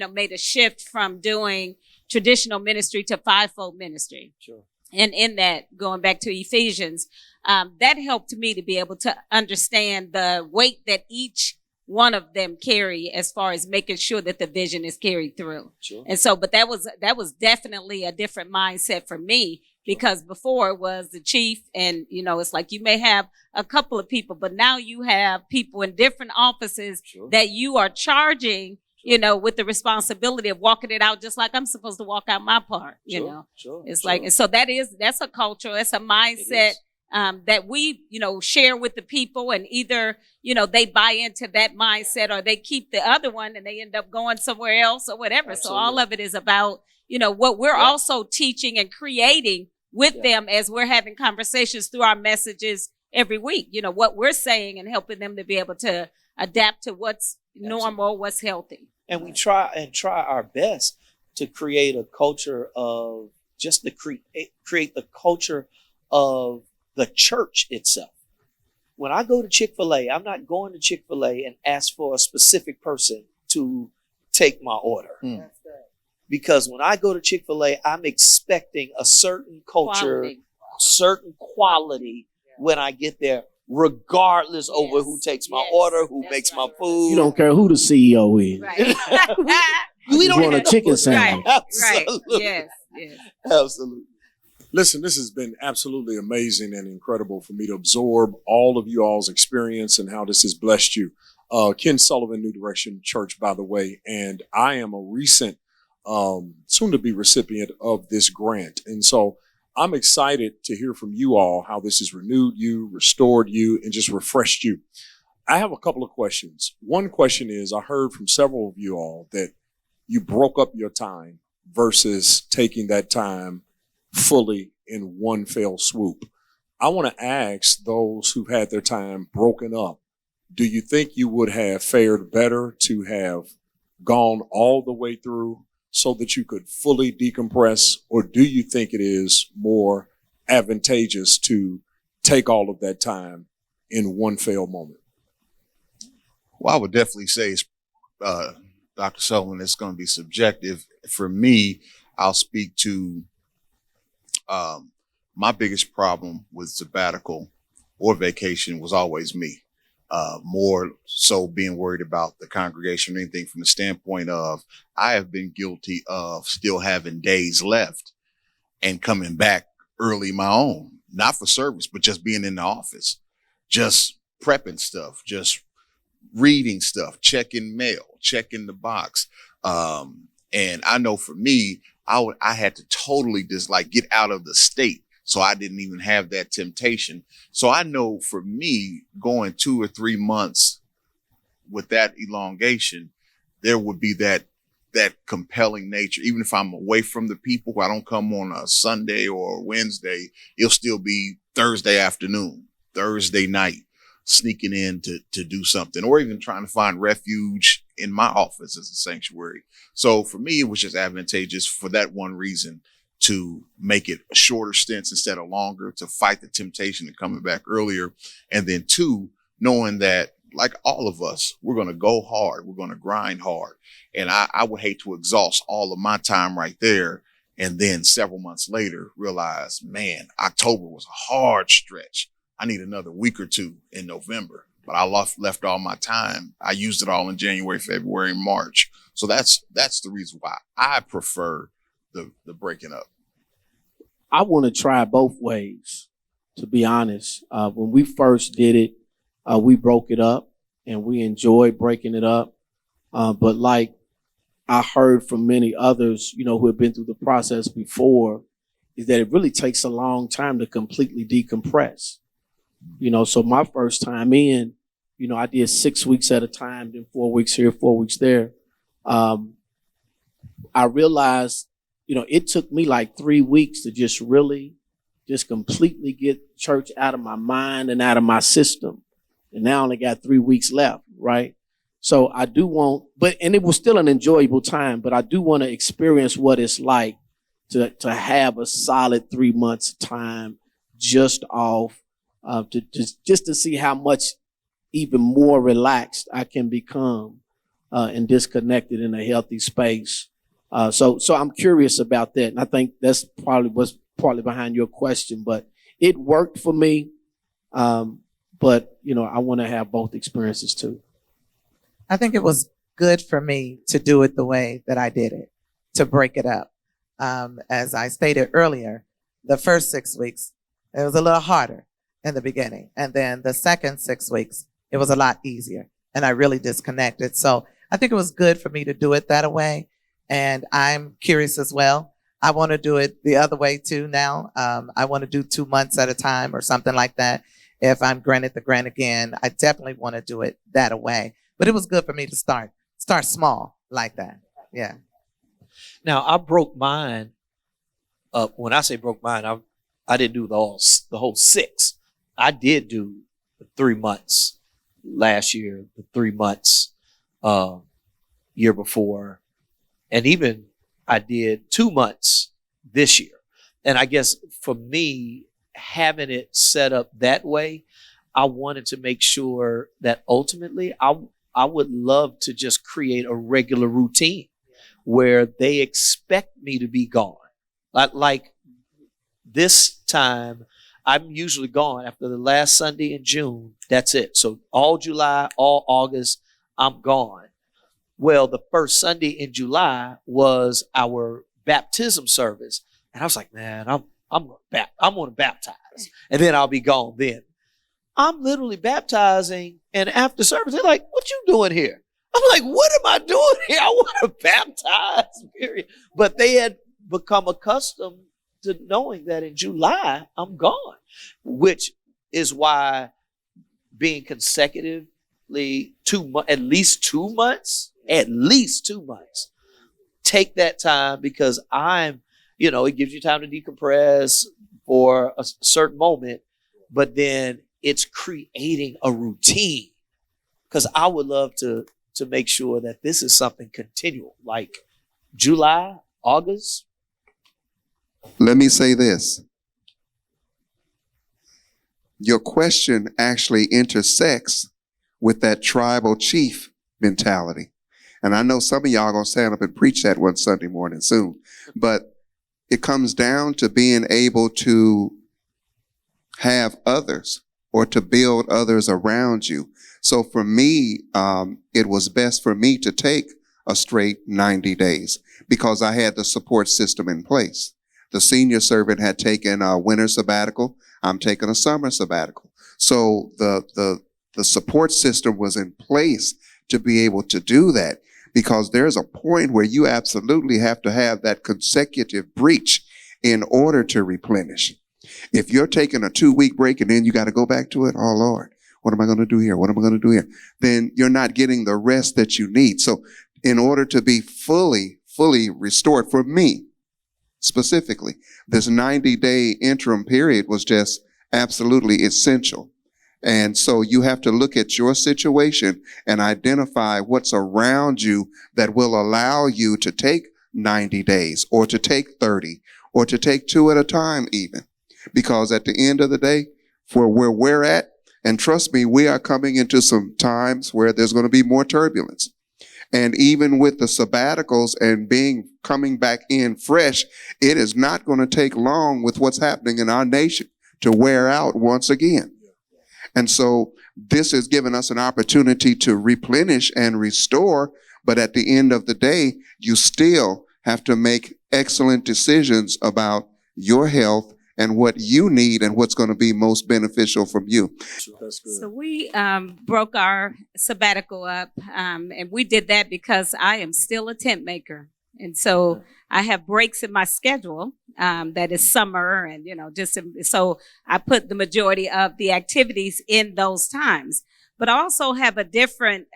made a shift from doing traditional ministry to fivefold ministry. Sure. And in that, going back to Ephesians, that helped me to be able to understand the weight that each one of them carry as far as making sure that the vision is carried through. Sure. And so, but that was definitely a different mindset for me, because before it was the chief, and it's like you may have a couple of people, but now you have people in different offices Sure. that you are charging, with the responsibility of walking it out, just like I'm supposed to walk out my part, Sure. It's Sure. like, and so that's a culture, that's a mindset that we, share with the people, and either, they buy into that mindset or they keep the other one and they end up going somewhere else or whatever. Absolutely. So all of it is about, what we're also teaching and creating with them as we're having conversations through our messages every week, what we're saying, and helping them to be able to adapt to what's normal, what's healthy. And we try our best to create a culture of just create the culture of the church itself. When I go to Chick-fil-A, I'm not going to Chick-fil-A and ask for a specific person to take my order. Mm. Because when I go to Chick-fil-A, I'm expecting a certain culture, certain quality when I get there, regardless over who takes my order, who makes my food. You don't care who the CEO is. Right. We don't want a chicken sandwich. Right. Absolutely. Yes. Absolutely. Listen, this has been absolutely amazing and incredible for me to absorb all of you all's experience and how this has blessed you. Ken Sullivan, New Direction Church, by the way, and I am a recent, soon-to-be recipient of this grant. And so I'm excited to hear from you all how this has renewed you, restored you, and just refreshed you. I have a couple of questions. One question is, I heard from several of you all that you broke up your time versus taking that time fully in one fell swoop. I want to ask those who've had their time broken up, do you think you would have fared better to have gone all the way through so that you could fully decompress, or do you think it is more advantageous to take all of that time in one fell moment? Well, I would definitely say, Dr. Sullivan, it's going to be subjective. For me, I'll speak to my biggest problem with sabbatical or vacation was always me. More so being worried about the congregation or anything, from the standpoint of I have been guilty of still having days left and coming back early my own, not for service, but just being in the office, just prepping stuff, just reading stuff, checking mail, checking the box. And I know for me, I had to totally just get out of the state. So I didn't even have that temptation. So I know for me, going 2 or 3 months with that elongation, there would be that compelling nature. Even if I'm away from the people, I don't come on a Sunday or a Wednesday, it'll still be Thursday afternoon, Thursday night. sneaking in to do something, or even trying to find refuge in my office as a sanctuary. So for me, it was just advantageous for that one reason, to make it shorter stints instead of longer, to fight the temptation of coming back earlier. And then two, knowing that, like all of us, we're going to go hard. We're going to grind hard. And I would hate to exhaust all of my time right there, and then several months later realize, man, October was a hard stretch. I need another week or two in November. But I left all my time. I used it all in January, February, March. So that's the reason why I prefer the breaking up. I want to try both ways, to be honest. When we first did it, we broke it up and we enjoyed breaking it up. But like I heard from many others, who have been through the process before, is that it really takes a long time to completely decompress. So my first time in, I did 6 weeks at a time, then 4 weeks here, 4 weeks there. I realized, it took me like 3 weeks to just completely get church out of my mind and out of my system. And now I only got 3 weeks left, right? So I do want, and it was still an enjoyable time, but I do want to experience what it's like to have a solid 3 months time just off, just to see how much even more relaxed I can become and disconnected in a healthy space. So I'm curious about that. And I think that's probably what's partly behind your question, but it worked for me. But I want to have both experiences too. I think it was good for me to do it the way that I did it, to break it up. As I stated earlier, the first 6 weeks, it was a little harder in the beginning. And then the second 6 weeks, it was a lot easier. And I really disconnected. So I think it was good for me to do it that way. And I'm curious as well. I want to do it the other way too now. I want to do 2 months at a time or something like that. If I'm granted the grant again, I definitely want to do it that way. But it was good for me to start small like that. Yeah. Now, I broke mine up. When I say broke mine, I didn't do the whole 6. I did do the 3 months last year, the 3 months year before, and even I did 2 months this year. And I guess for me, having it set up that way, I wanted to make sure that ultimately I would love to just create a regular routine where they expect me to be gone. Like this time, I'm usually gone after the last Sunday in June. That's it. So all July, all August, I'm gone. Well, the first Sunday in July was our baptism service. And I was like, man, I'm going to baptize and then I'll be gone then. I'm literally baptizing, and after service, they're like, what you doing here? I'm like, what am I doing here? I want to baptize, period. But they had become accustomed to knowing that in July, I'm gone, which is why being consecutively at least 2 months, take that time, because it gives you time to decompress for a certain moment, but then it's creating a routine, because I would love to make sure that this is something continual, like July, August. Let me say this. Your question actually intersects with that tribal chief mentality. And I know some of y'all are going to stand up and preach that one Sunday morning soon, but it comes down to being able to have others or to build others around you. So for me, it was best for me to take a straight 90 days because I had the support system in place. The senior servant had taken a winter sabbatical. I'm taking a summer sabbatical. So the support system was in place to be able to do that, because there's a point where you absolutely have to have that consecutive breach in order to replenish. If you're taking a 2-week break and then you got to go back to it, oh Lord, what am I going to do here? What am I going to do here? Then you're not getting the rest that you need. So in order to be fully restored, for me specifically, this 90-day interim period was just absolutely essential. And so you have to look at your situation and identify what's around you that will allow you to take 90 days or to take 30 or to take 2 at a time even. Because at the end of the day, for where we're at, and trust me, we are coming into some times where there's going to be more turbulence. And even with the sabbaticals and coming back in fresh, it is not going to take long with what's happening in our nation to wear out once again. And so this has given us an opportunity to replenish and restore. But at the end of the day, you still have to make excellent decisions about your health and what you need and what's going to be most beneficial from you. That's good. So we broke our sabbatical up, and we did that because I am still a tent maker. And so I have breaks in my schedule that is summer and, so I put the majority of the activities in those times. But I also have a different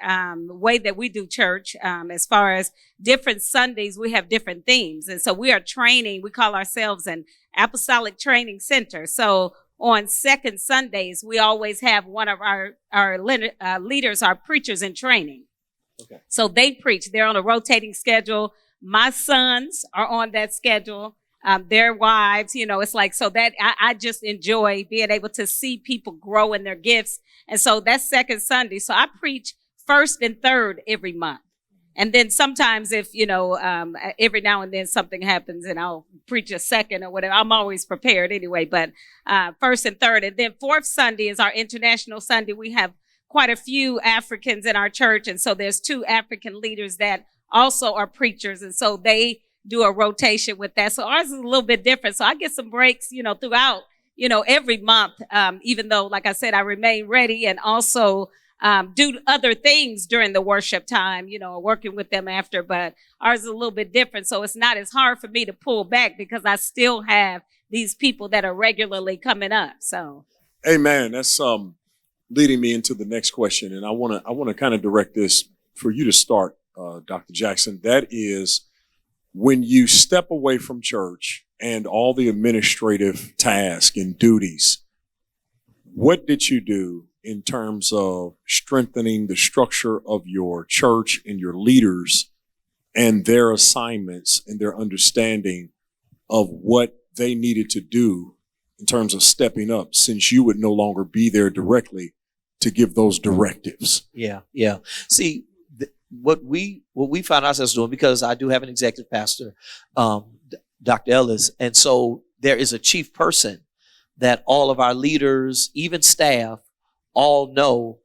way that we do church as far as different Sundays. We have different themes. And so we are training. We call ourselves an apostolic training center. So on second Sundays, we always have one of our leaders, our preachers in training. Okay. So they preach. They're on a rotating schedule. My sons are on that schedule. Their wives, it's like, so that I just enjoy being able to see people grow in their gifts. And so that's second Sunday. So I preach first and third every month. And then sometimes if, every now and then something happens and I'll preach a second or whatever, I'm always prepared anyway, but first and third. And then fourth Sunday is our International Sunday. We have quite a few Africans in our church. And so there's 2 African leaders that also are preachers. And so they do a rotation with that. So ours is a little bit different. So I get some breaks, throughout, every month, even though, like I said, I remain ready and also do other things during the worship time, working with them after. But ours is a little bit different. So it's not as hard for me to pull back because I still have these people that are regularly coming up. So, Amen. That's leading me into the next question. And I want to kind of direct this for you to start, Dr. Jackson. That is, when you step away from church and all the administrative tasks and duties, what did you do in terms of strengthening the structure of your church and your leaders and their assignments and their understanding of what they needed to do in terms of stepping up, since you would no longer be there directly to give those directives? Yeah. See, what we found ourselves doing, because I do have an executive pastor, Dr. Ellis, and so there is a chief person that all of our leaders, even staff, all know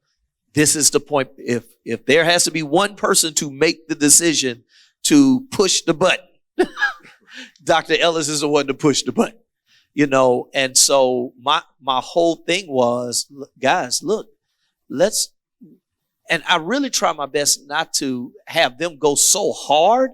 this is the point. If there has to be one person to make the decision to push the button, Dr. Ellis is the one to push the button, and so my whole thing was, guys, look, and I really try my best not to have them go so hard,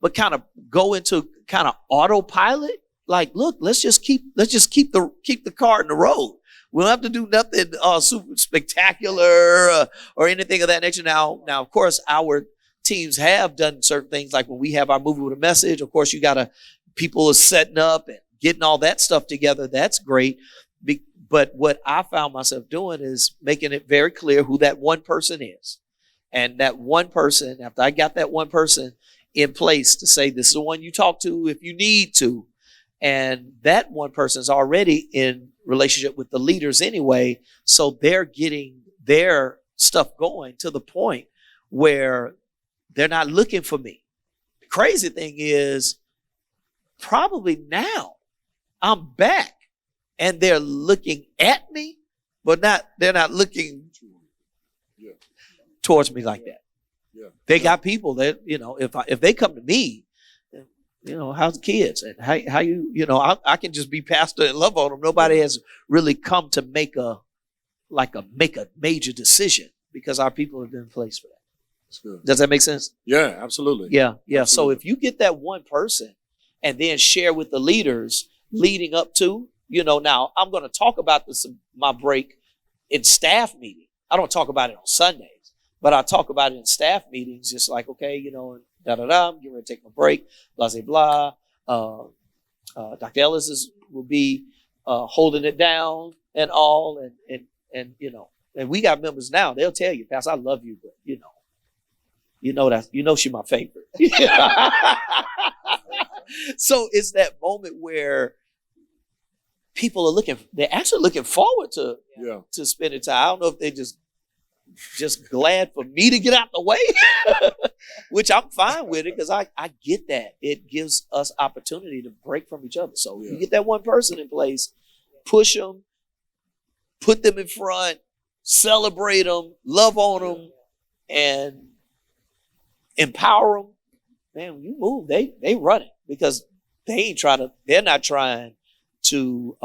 but kind of go into kind of autopilot. Like, look, let's just keep the car in the road. We don't have to do nothing super spectacular or anything of that nature. Now, of course, our teams have done certain things, like when we have our movie with a message. Of course, people are setting up and getting all that stuff together. That's great. But what I found myself doing is making it very clear who that one person is. And that one person, after I got that one person in place to say, this is the one you talk to if you need to. And that one person is already in relationship with the leaders anyway. So they're getting their stuff going to the point where they're not looking for me. The crazy thing is, probably now I'm back. And they're looking at me, but they're not looking towards me like that. Yeah. They got people that, if they come to me, how's the kids? And how you, I can just be pastor and love on them. Nobody has really come to make a major decision, because our people have been in place for that. That's good. Does that make sense? Yeah, absolutely. Yeah. Absolutely. So if you get that one person and then share with the leaders leading up to, now I'm going to talk about my break in staff meeting. I don't talk about it on Sundays, but I talk about it in staff meetings. Just like, okay, I'm getting ready to take my break, blah, blah, blah. Dr. Ellis will be holding it down and all. And, and we got members now, they'll tell you, Pastor, I love you, but she's my favorite. So it's that moment where people are they're actually looking forward to spending time. I don't know if they're just glad for me to get out the way, which I'm fine with it because I get that. It gives us opportunity to break from each other. So you get that one person in place, push them, put them in front, celebrate them, love on them, and empower them. Man, when you move, they run it because they're not trying to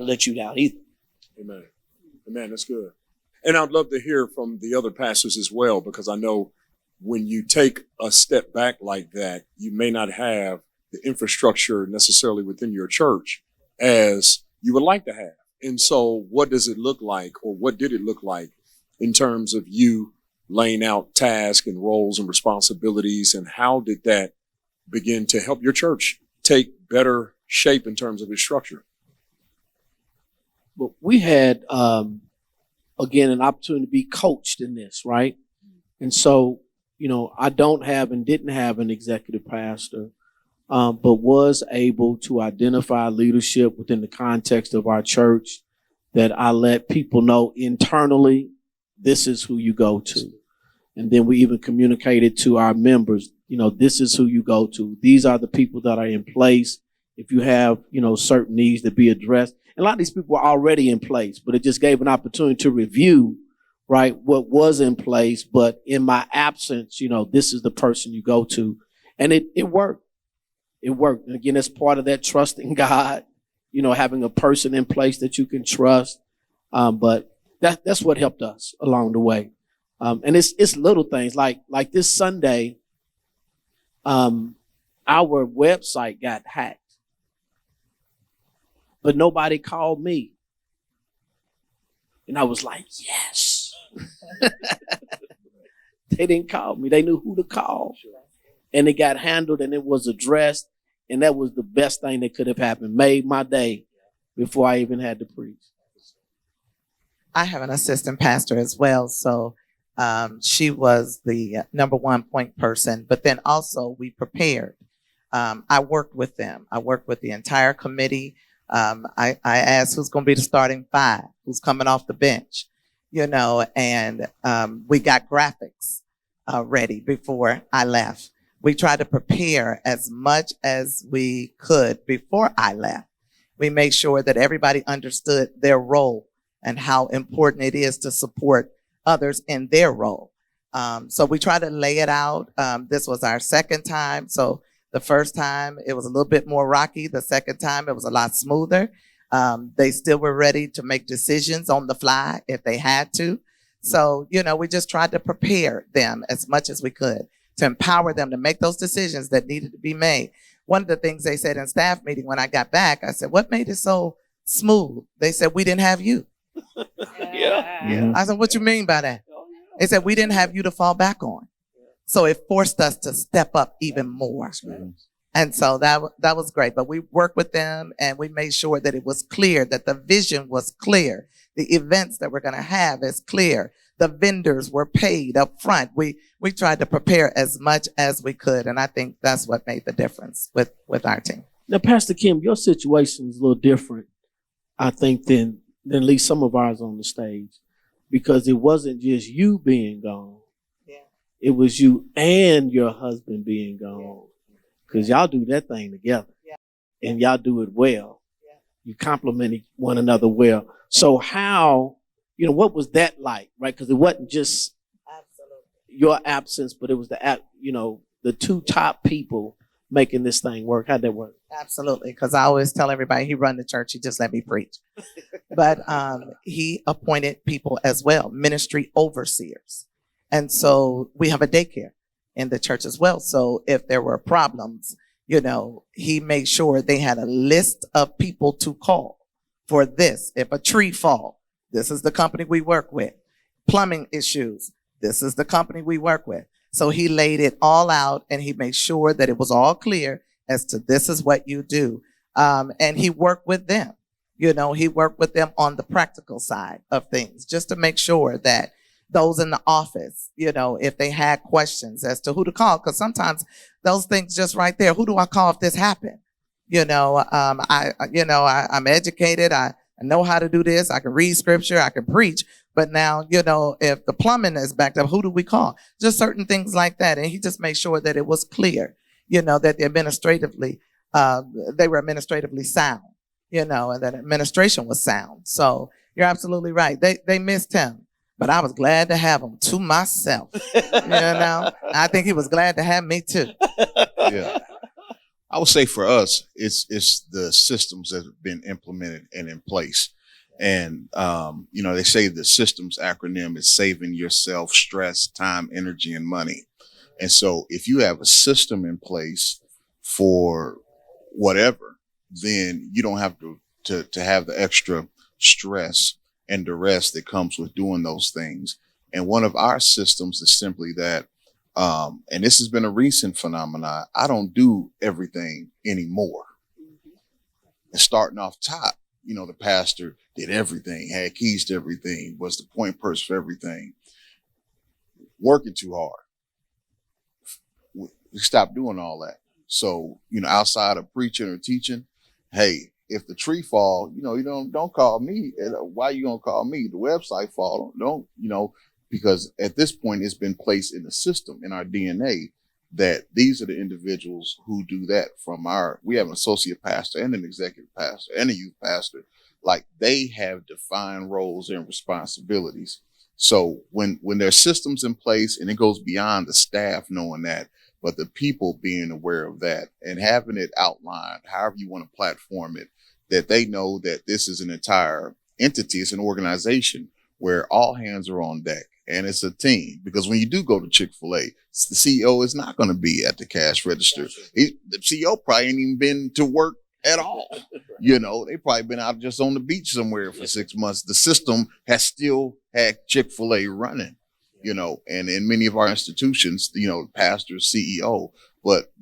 let you down either. Amen. That's good. And I'd love to hear from the other pastors as well, because I know when you take a step back like that, you may not have the infrastructure necessarily within your church as you would like to have. And so what does it look like, or what did it look like in terms of you laying out tasks and roles and responsibilities, and how did that begin to help your church take better shape in terms of its structure? But we had, again, an opportunity to be coached in this, right? And so, I don't have and didn't have an executive pastor, but was able to identify leadership within the context of our church that I let people know internally, this is who you go to. And then we even communicated to our members, this is who you go to. These are the people that are in place. If you have, certain needs to be addressed. And a lot of these people were already in place, but it just gave an opportunity to review, right, what was in place. But in my absence, this is the person you go to. And it worked. It worked. And again, that's part of that trusting God, having a person in place that you can trust. But that's what helped us along the way. And it's little things like this Sunday, our website got hacked, but nobody called me. And I was like, yes. They didn't call me. They knew who to call. And it got handled and it was addressed. And that was the best thing that could have happened. Made my day before I even had to preach. I have an assistant pastor as well. So she was the number one point person, but then also we prepared. I worked with them. I worked with the entire committee. I asked who's going to be the starting five, who's coming off the bench, and we got graphics ready before I left. We tried to prepare as much as we could before I left. We made sure that everybody understood their role and how important it is to support others in their role. So we tried to lay it out. This was our second time. So the first time it was a little bit more rocky. The second time it was a lot smoother. They still were ready to make decisions on the fly if they had to. So, we just tried to prepare them as much as we could to empower them to make those decisions that needed to be made. One of the things they said in staff meeting when I got back, I said, what made it so smooth? They said, we didn't have you. Yeah. I said, what you mean by that? They said, we didn't have you to fall back on. So it forced us to step up even more. And so that was great. But we worked with them and we made sure that it was clear, that the vision was clear. The events that we're going to have is clear. The vendors were paid up front. We tried to prepare as much as we could. And I think that's what made the difference with our team. Now, Pastor Kim, your situation is a little different, I think, than at least some of ours on the stage, because it wasn't just you being gone. Yeah. It was you and your husband being gone, because y'all do that thing together. Yeah. And y'all do it well. Yeah. You complement one another well. So how, what was that like, right? Because it wasn't just your absence, but it was the two top people making this thing work. How'd that work? Absolutely. Because I always tell everybody he run the church. He just let me preach. But he appointed people as well, ministry overseers. And so we have a daycare in the church as well. So if there were problems, he made sure they had a list of people to call for this. If a tree fall, this is the company we work with. Plumbing issues, this is the company we work with. So he laid it all out and he made sure that it was all clear as to this is what you do. And he worked with them. He worked with them on the practical side of things, just to make sure that those in the office, if they had questions as to who to call, because sometimes those things just right there, who do I call if this happened? I'm educated. I know how to do this. I can read scripture. I can preach. But now, if the plumbing is backed up, who do we call? Just certain things like that. And he just made sure that it was clear, that they were administratively sound, and that administration was sound. So you're absolutely right. They missed him, but I was glad to have him to myself. I think he was glad to have me too. Yeah. I would say for us, it's the systems that have been implemented and in place. And, they say the systems acronym is saving yourself stress, time, energy, and money. And so if you have a system in place for whatever, then you don't have to have the extra stress and duress that comes with doing those things. And one of our systems is simply that, and this has been a recent phenomenon, I don't do everything anymore. And starting off top, the pastor did everything, had keys to everything, was the point person for everything. Working too hard. We stopped doing all that. So, outside of preaching or teaching, hey, if the tree fall, you don't call me. Why you gonna call me? The website fall. Don't, because at this point it's been placed in the system, in our DNA, that these are the individuals who do that we have an associate pastor and an executive pastor and a youth pastor. Like, they have defined roles and responsibilities. So when there's systems in place, and it goes beyond the staff knowing that, but the people being aware of that and having it outlined, however you want to platform it, that they know that this is an entire entity, it's an organization where all hands are on deck. And it's a team, because when you do go to Chick-fil-A, the CEO is not going to be at the cash register. The CEO probably ain't even been to work at all. They probably been out just on the beach somewhere for 6 months. The system has still had Chick-fil-A running, and in many of our institutions, pastor, CEO, but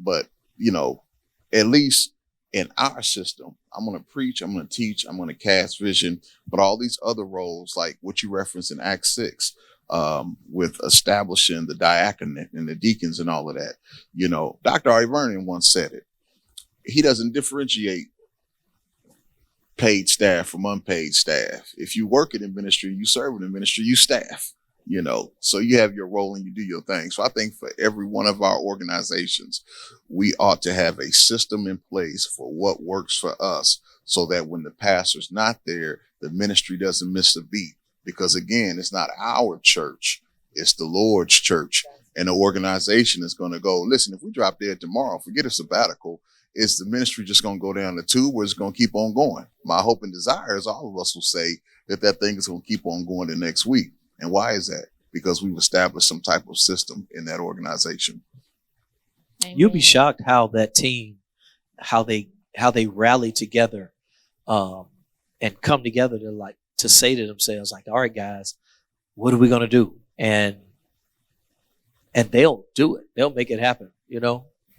at least in our system, I'm going to preach, I'm going to teach, I'm going to cast vision, but all these other roles, like what you referenced in Acts 6, with establishing the diaconate and the deacons and all of that. Dr. Ari Vernon once said it. He doesn't differentiate paid staff from unpaid staff. If you work in ministry, you serve in the ministry, you staff, so you have your role and you do your thing. So I think for every one of our organizations, we ought to have a system in place for what works for us, so that when the pastor's not there, the ministry doesn't miss a beat. Because again, it's not our church, it's the Lord's church. And the organization is going to go, listen, if we drop dead tomorrow, forget a sabbatical, is the ministry just going to go down the tube, or is it going to keep on going? My hope and desire is all of us will say that thing is going to keep on going the next week. And why is that? Because we've established some type of system in that organization. Amen. You'll be shocked how that team, how they rally together, and come together to say to themselves, like, all right, guys, what are we going to do? And they'll do it. They'll make it happen.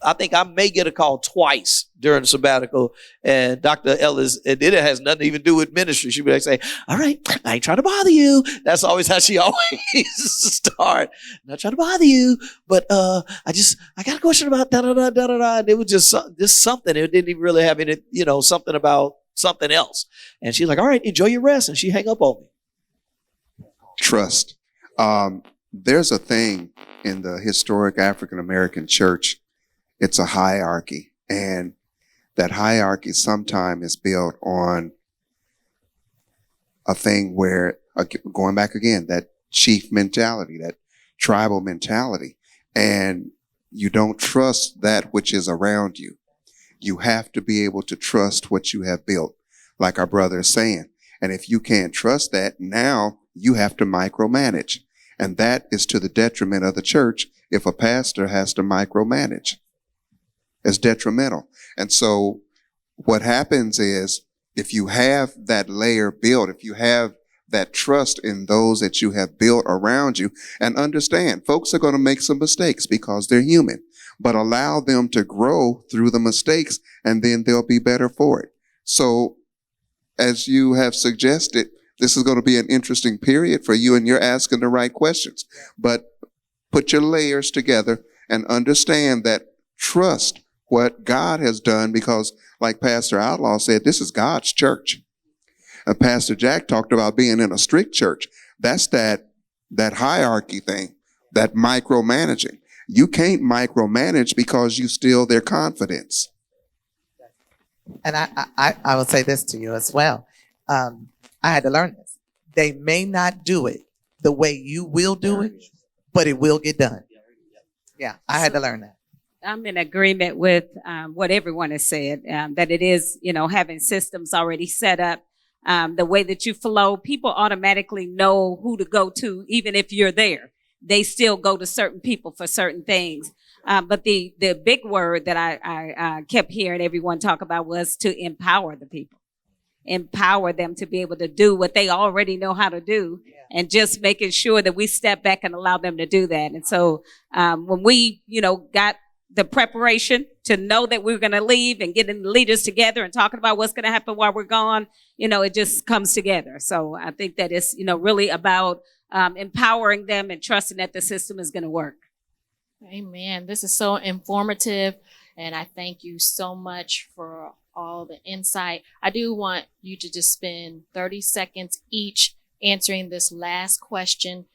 I think I may get a call twice during the sabbatical, and Dr. Ellis, and it has nothing to even do with ministry. She'd be like, say, all right, I ain't trying to bother you. That's always how she always start. Not trying to bother you, but I got a question about da-da-da-da-da-da. And it was just something. It didn't even really have any, something about something else. And she's like, all right, enjoy your rest. And she hang up on me. Trust. There's a thing in the historic African-American church. It's a hierarchy, and that hierarchy sometimes is built on a thing where, going back again, that chief mentality, that tribal mentality, and you don't trust that which is around you. You have to be able to trust what you have built, like our brother is saying. And if you can't trust that, now you have to micromanage. And that is to the detriment of the church if a pastor has to micromanage. It's detrimental. And so what happens is, if you have that layer built, if you have that trust in those that you have built around you, and understand, folks are going to make some mistakes because they're human, but allow them to grow through the mistakes, and then they'll be better for it. So as you have suggested, this is going to be an interesting period for you, and you're asking the right questions. But put your layers together and understand that trust what God has done, because like Pastor Outlaw said, this is God's church. And Pastor Jack talked about being in a strict church. That's that hierarchy thing, that micromanaging. You can't micromanage because you steal their confidence. And I will say this to you as well. I had to learn this. They may not do it the way you will do it, but it will get done. Yeah, I had to learn that. I'm in agreement with what everyone has said, that it is, having systems already set up, the way that you flow. People automatically know who to go to, even if you're there. They still go to certain people for certain things. But the big word that I kept hearing everyone talk about was to empower the people. Empower them to be able to do what they already know how to do, and just making sure that we step back and allow them to do that. And so when we, got the preparation to know that we were going to leave and getting the leaders together and talking about what's going to happen while we're gone, it just comes together. So I think that it's, really about empowering them and trusting that the system is going to work. Amen. This is so informative, and I thank you so much for all the insight. I do want you to just spend 30 seconds each answering this last question.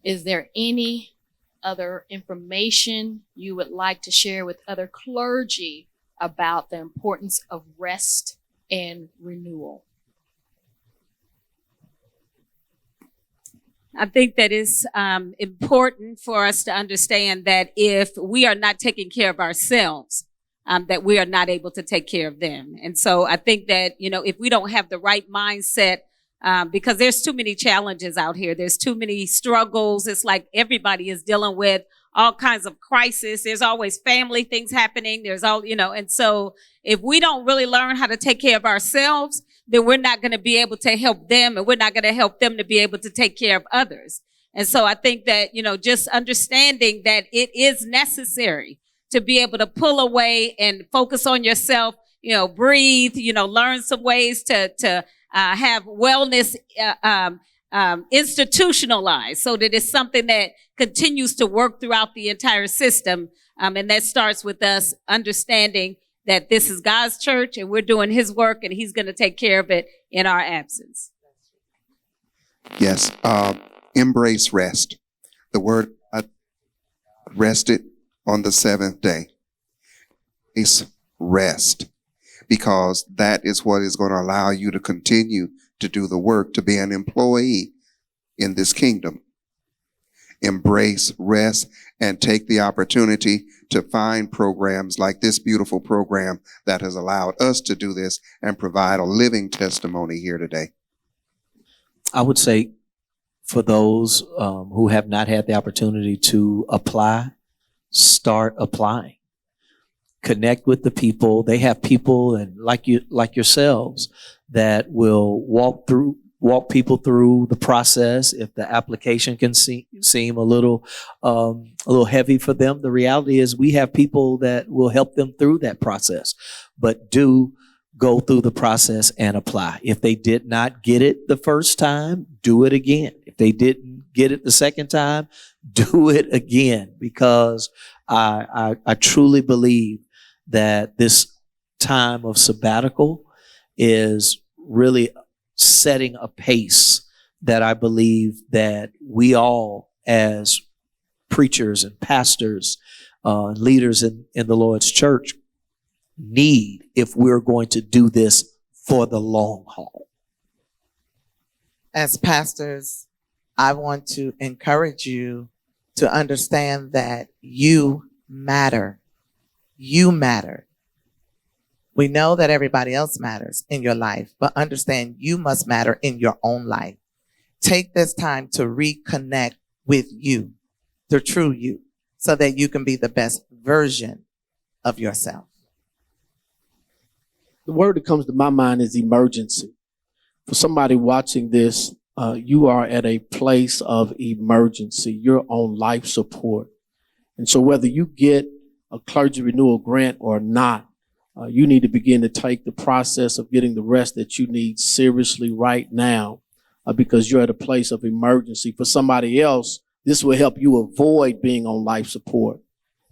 Is there any other information you would like to share with other clergy about the importance of rest and renewal? I think that it's important for us to understand that if we are not taking care of ourselves, that we are not able to take care of them. And so I think that, if we don't have the right mindset, because there's too many challenges out here, there's too many struggles. It's like everybody is dealing with all kinds of crises. There's always family things happening. There's all, and so if we don't really learn how to take care of ourselves, then we're not going to be able to help them, and we're not going to help them to be able to take care of others. And so I think that, just understanding that it is necessary to be able to pull away and focus on yourself, breathe, learn some ways to have wellness institutionalized, so that it's something that continues to work throughout the entire system. And that starts with us understanding that this is God's church and we're doing his work, and he's going to take care of it in our absence. Yes. Embrace rest. The word rested on the seventh day. It's rest, because that is what is going to allow you to continue to do the work, to be an employee in this kingdom. Embrace rest and take the opportunity to find programs like this beautiful program that has allowed us to do this and provide a living testimony here today. I would say for those who have not had the opportunity to apply, start applying. Connect with the people. They have people, and like yourselves, that will walk people through the process. If the application can seem a little heavy for them, the reality is we have people that will help them through that process. But do go through the process and apply. If they did not get it the first time, do it again. If they didn't get it the second time, do it again, because I truly believe that this time of sabbatical is really setting a pace that I believe that we all, as preachers and pastors, leaders in the Lord's church, need if we're going to do this for the long haul. As pastors, I want to encourage you to understand that you matter. You matter. We know that everybody else matters in your life, but understand you must matter in your own life. Take this time to reconnect with you, the true you, so that you can be the best version of yourself. The word that comes to my mind is emergency. For somebody watching this, you are at a place of emergency. You're on life support. And so whether you get a clergy renewal grant or not, You need to begin to take the process of getting the rest that you need seriously right now, because you're at a place of emergency. For somebody else, this will help you avoid being on life support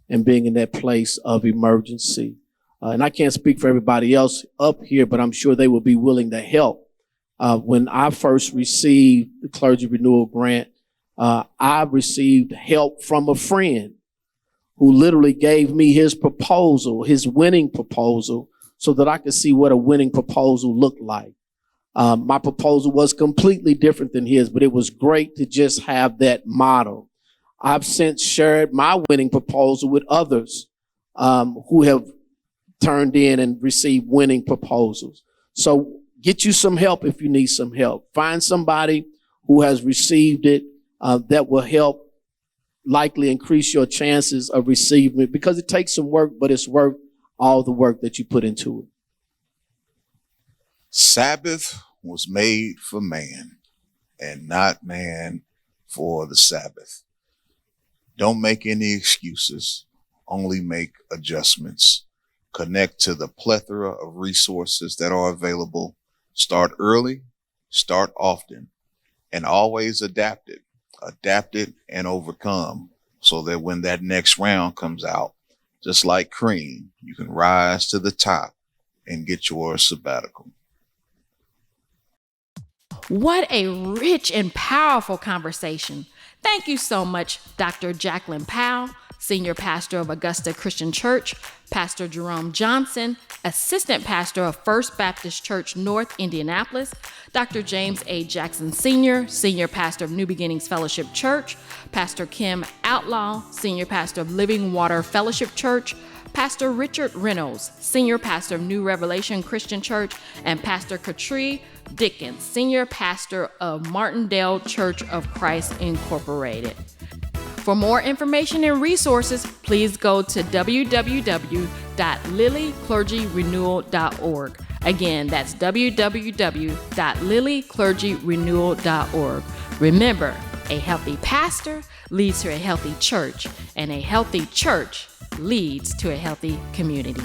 and being in that place of emergency. And I can't speak for everybody else up here, but I'm sure they will be willing to help. When I first received the clergy renewal grant, I received help from a friend who literally gave me his proposal, his winning proposal, so that I could see what a winning proposal looked like. My proposal was completely different than his, but it was great to just have that model. I've since shared my winning proposal with others who have turned in and received winning proposals. So get you some help if you need some help. Find somebody who has received it that will help likely increase your chances of receiving it, because it takes some work, but it's worth all the work that you put into it. Sabbath was made for man and not man for the Sabbath. Don't make any excuses, only make adjustments. Connect to the plethora of resources that are available. Start early, start often, and always adapt it. Adapt it and overcome, so that when that next round comes out, just like cream, you can rise to the top and get your sabbatical. What a rich and powerful conversation. Thank you so much, Dr. Jacqueline Powell, Senior Pastor of Augusta Christian Church, Pastor Jerome Johnson, Assistant Pastor of First Baptist Church North Indianapolis, Dr. James A. Jackson Sr., Senior Pastor of New Beginnings Fellowship Church, Pastor Kim Outlaw, Senior Pastor of Living Water Fellowship Church, Pastor Richard Reynolds, Senior Pastor of New Revelation Christian Church, and Pastor Katrie Dickens, Senior Pastor of Martindale Church of Christ Incorporated. For more information and resources, please go to www.lilyclergyrenewal.org. Again, that's www.lilyclergyrenewal.org. Remember, a healthy pastor leads to a healthy church, and a healthy church leads to a healthy community.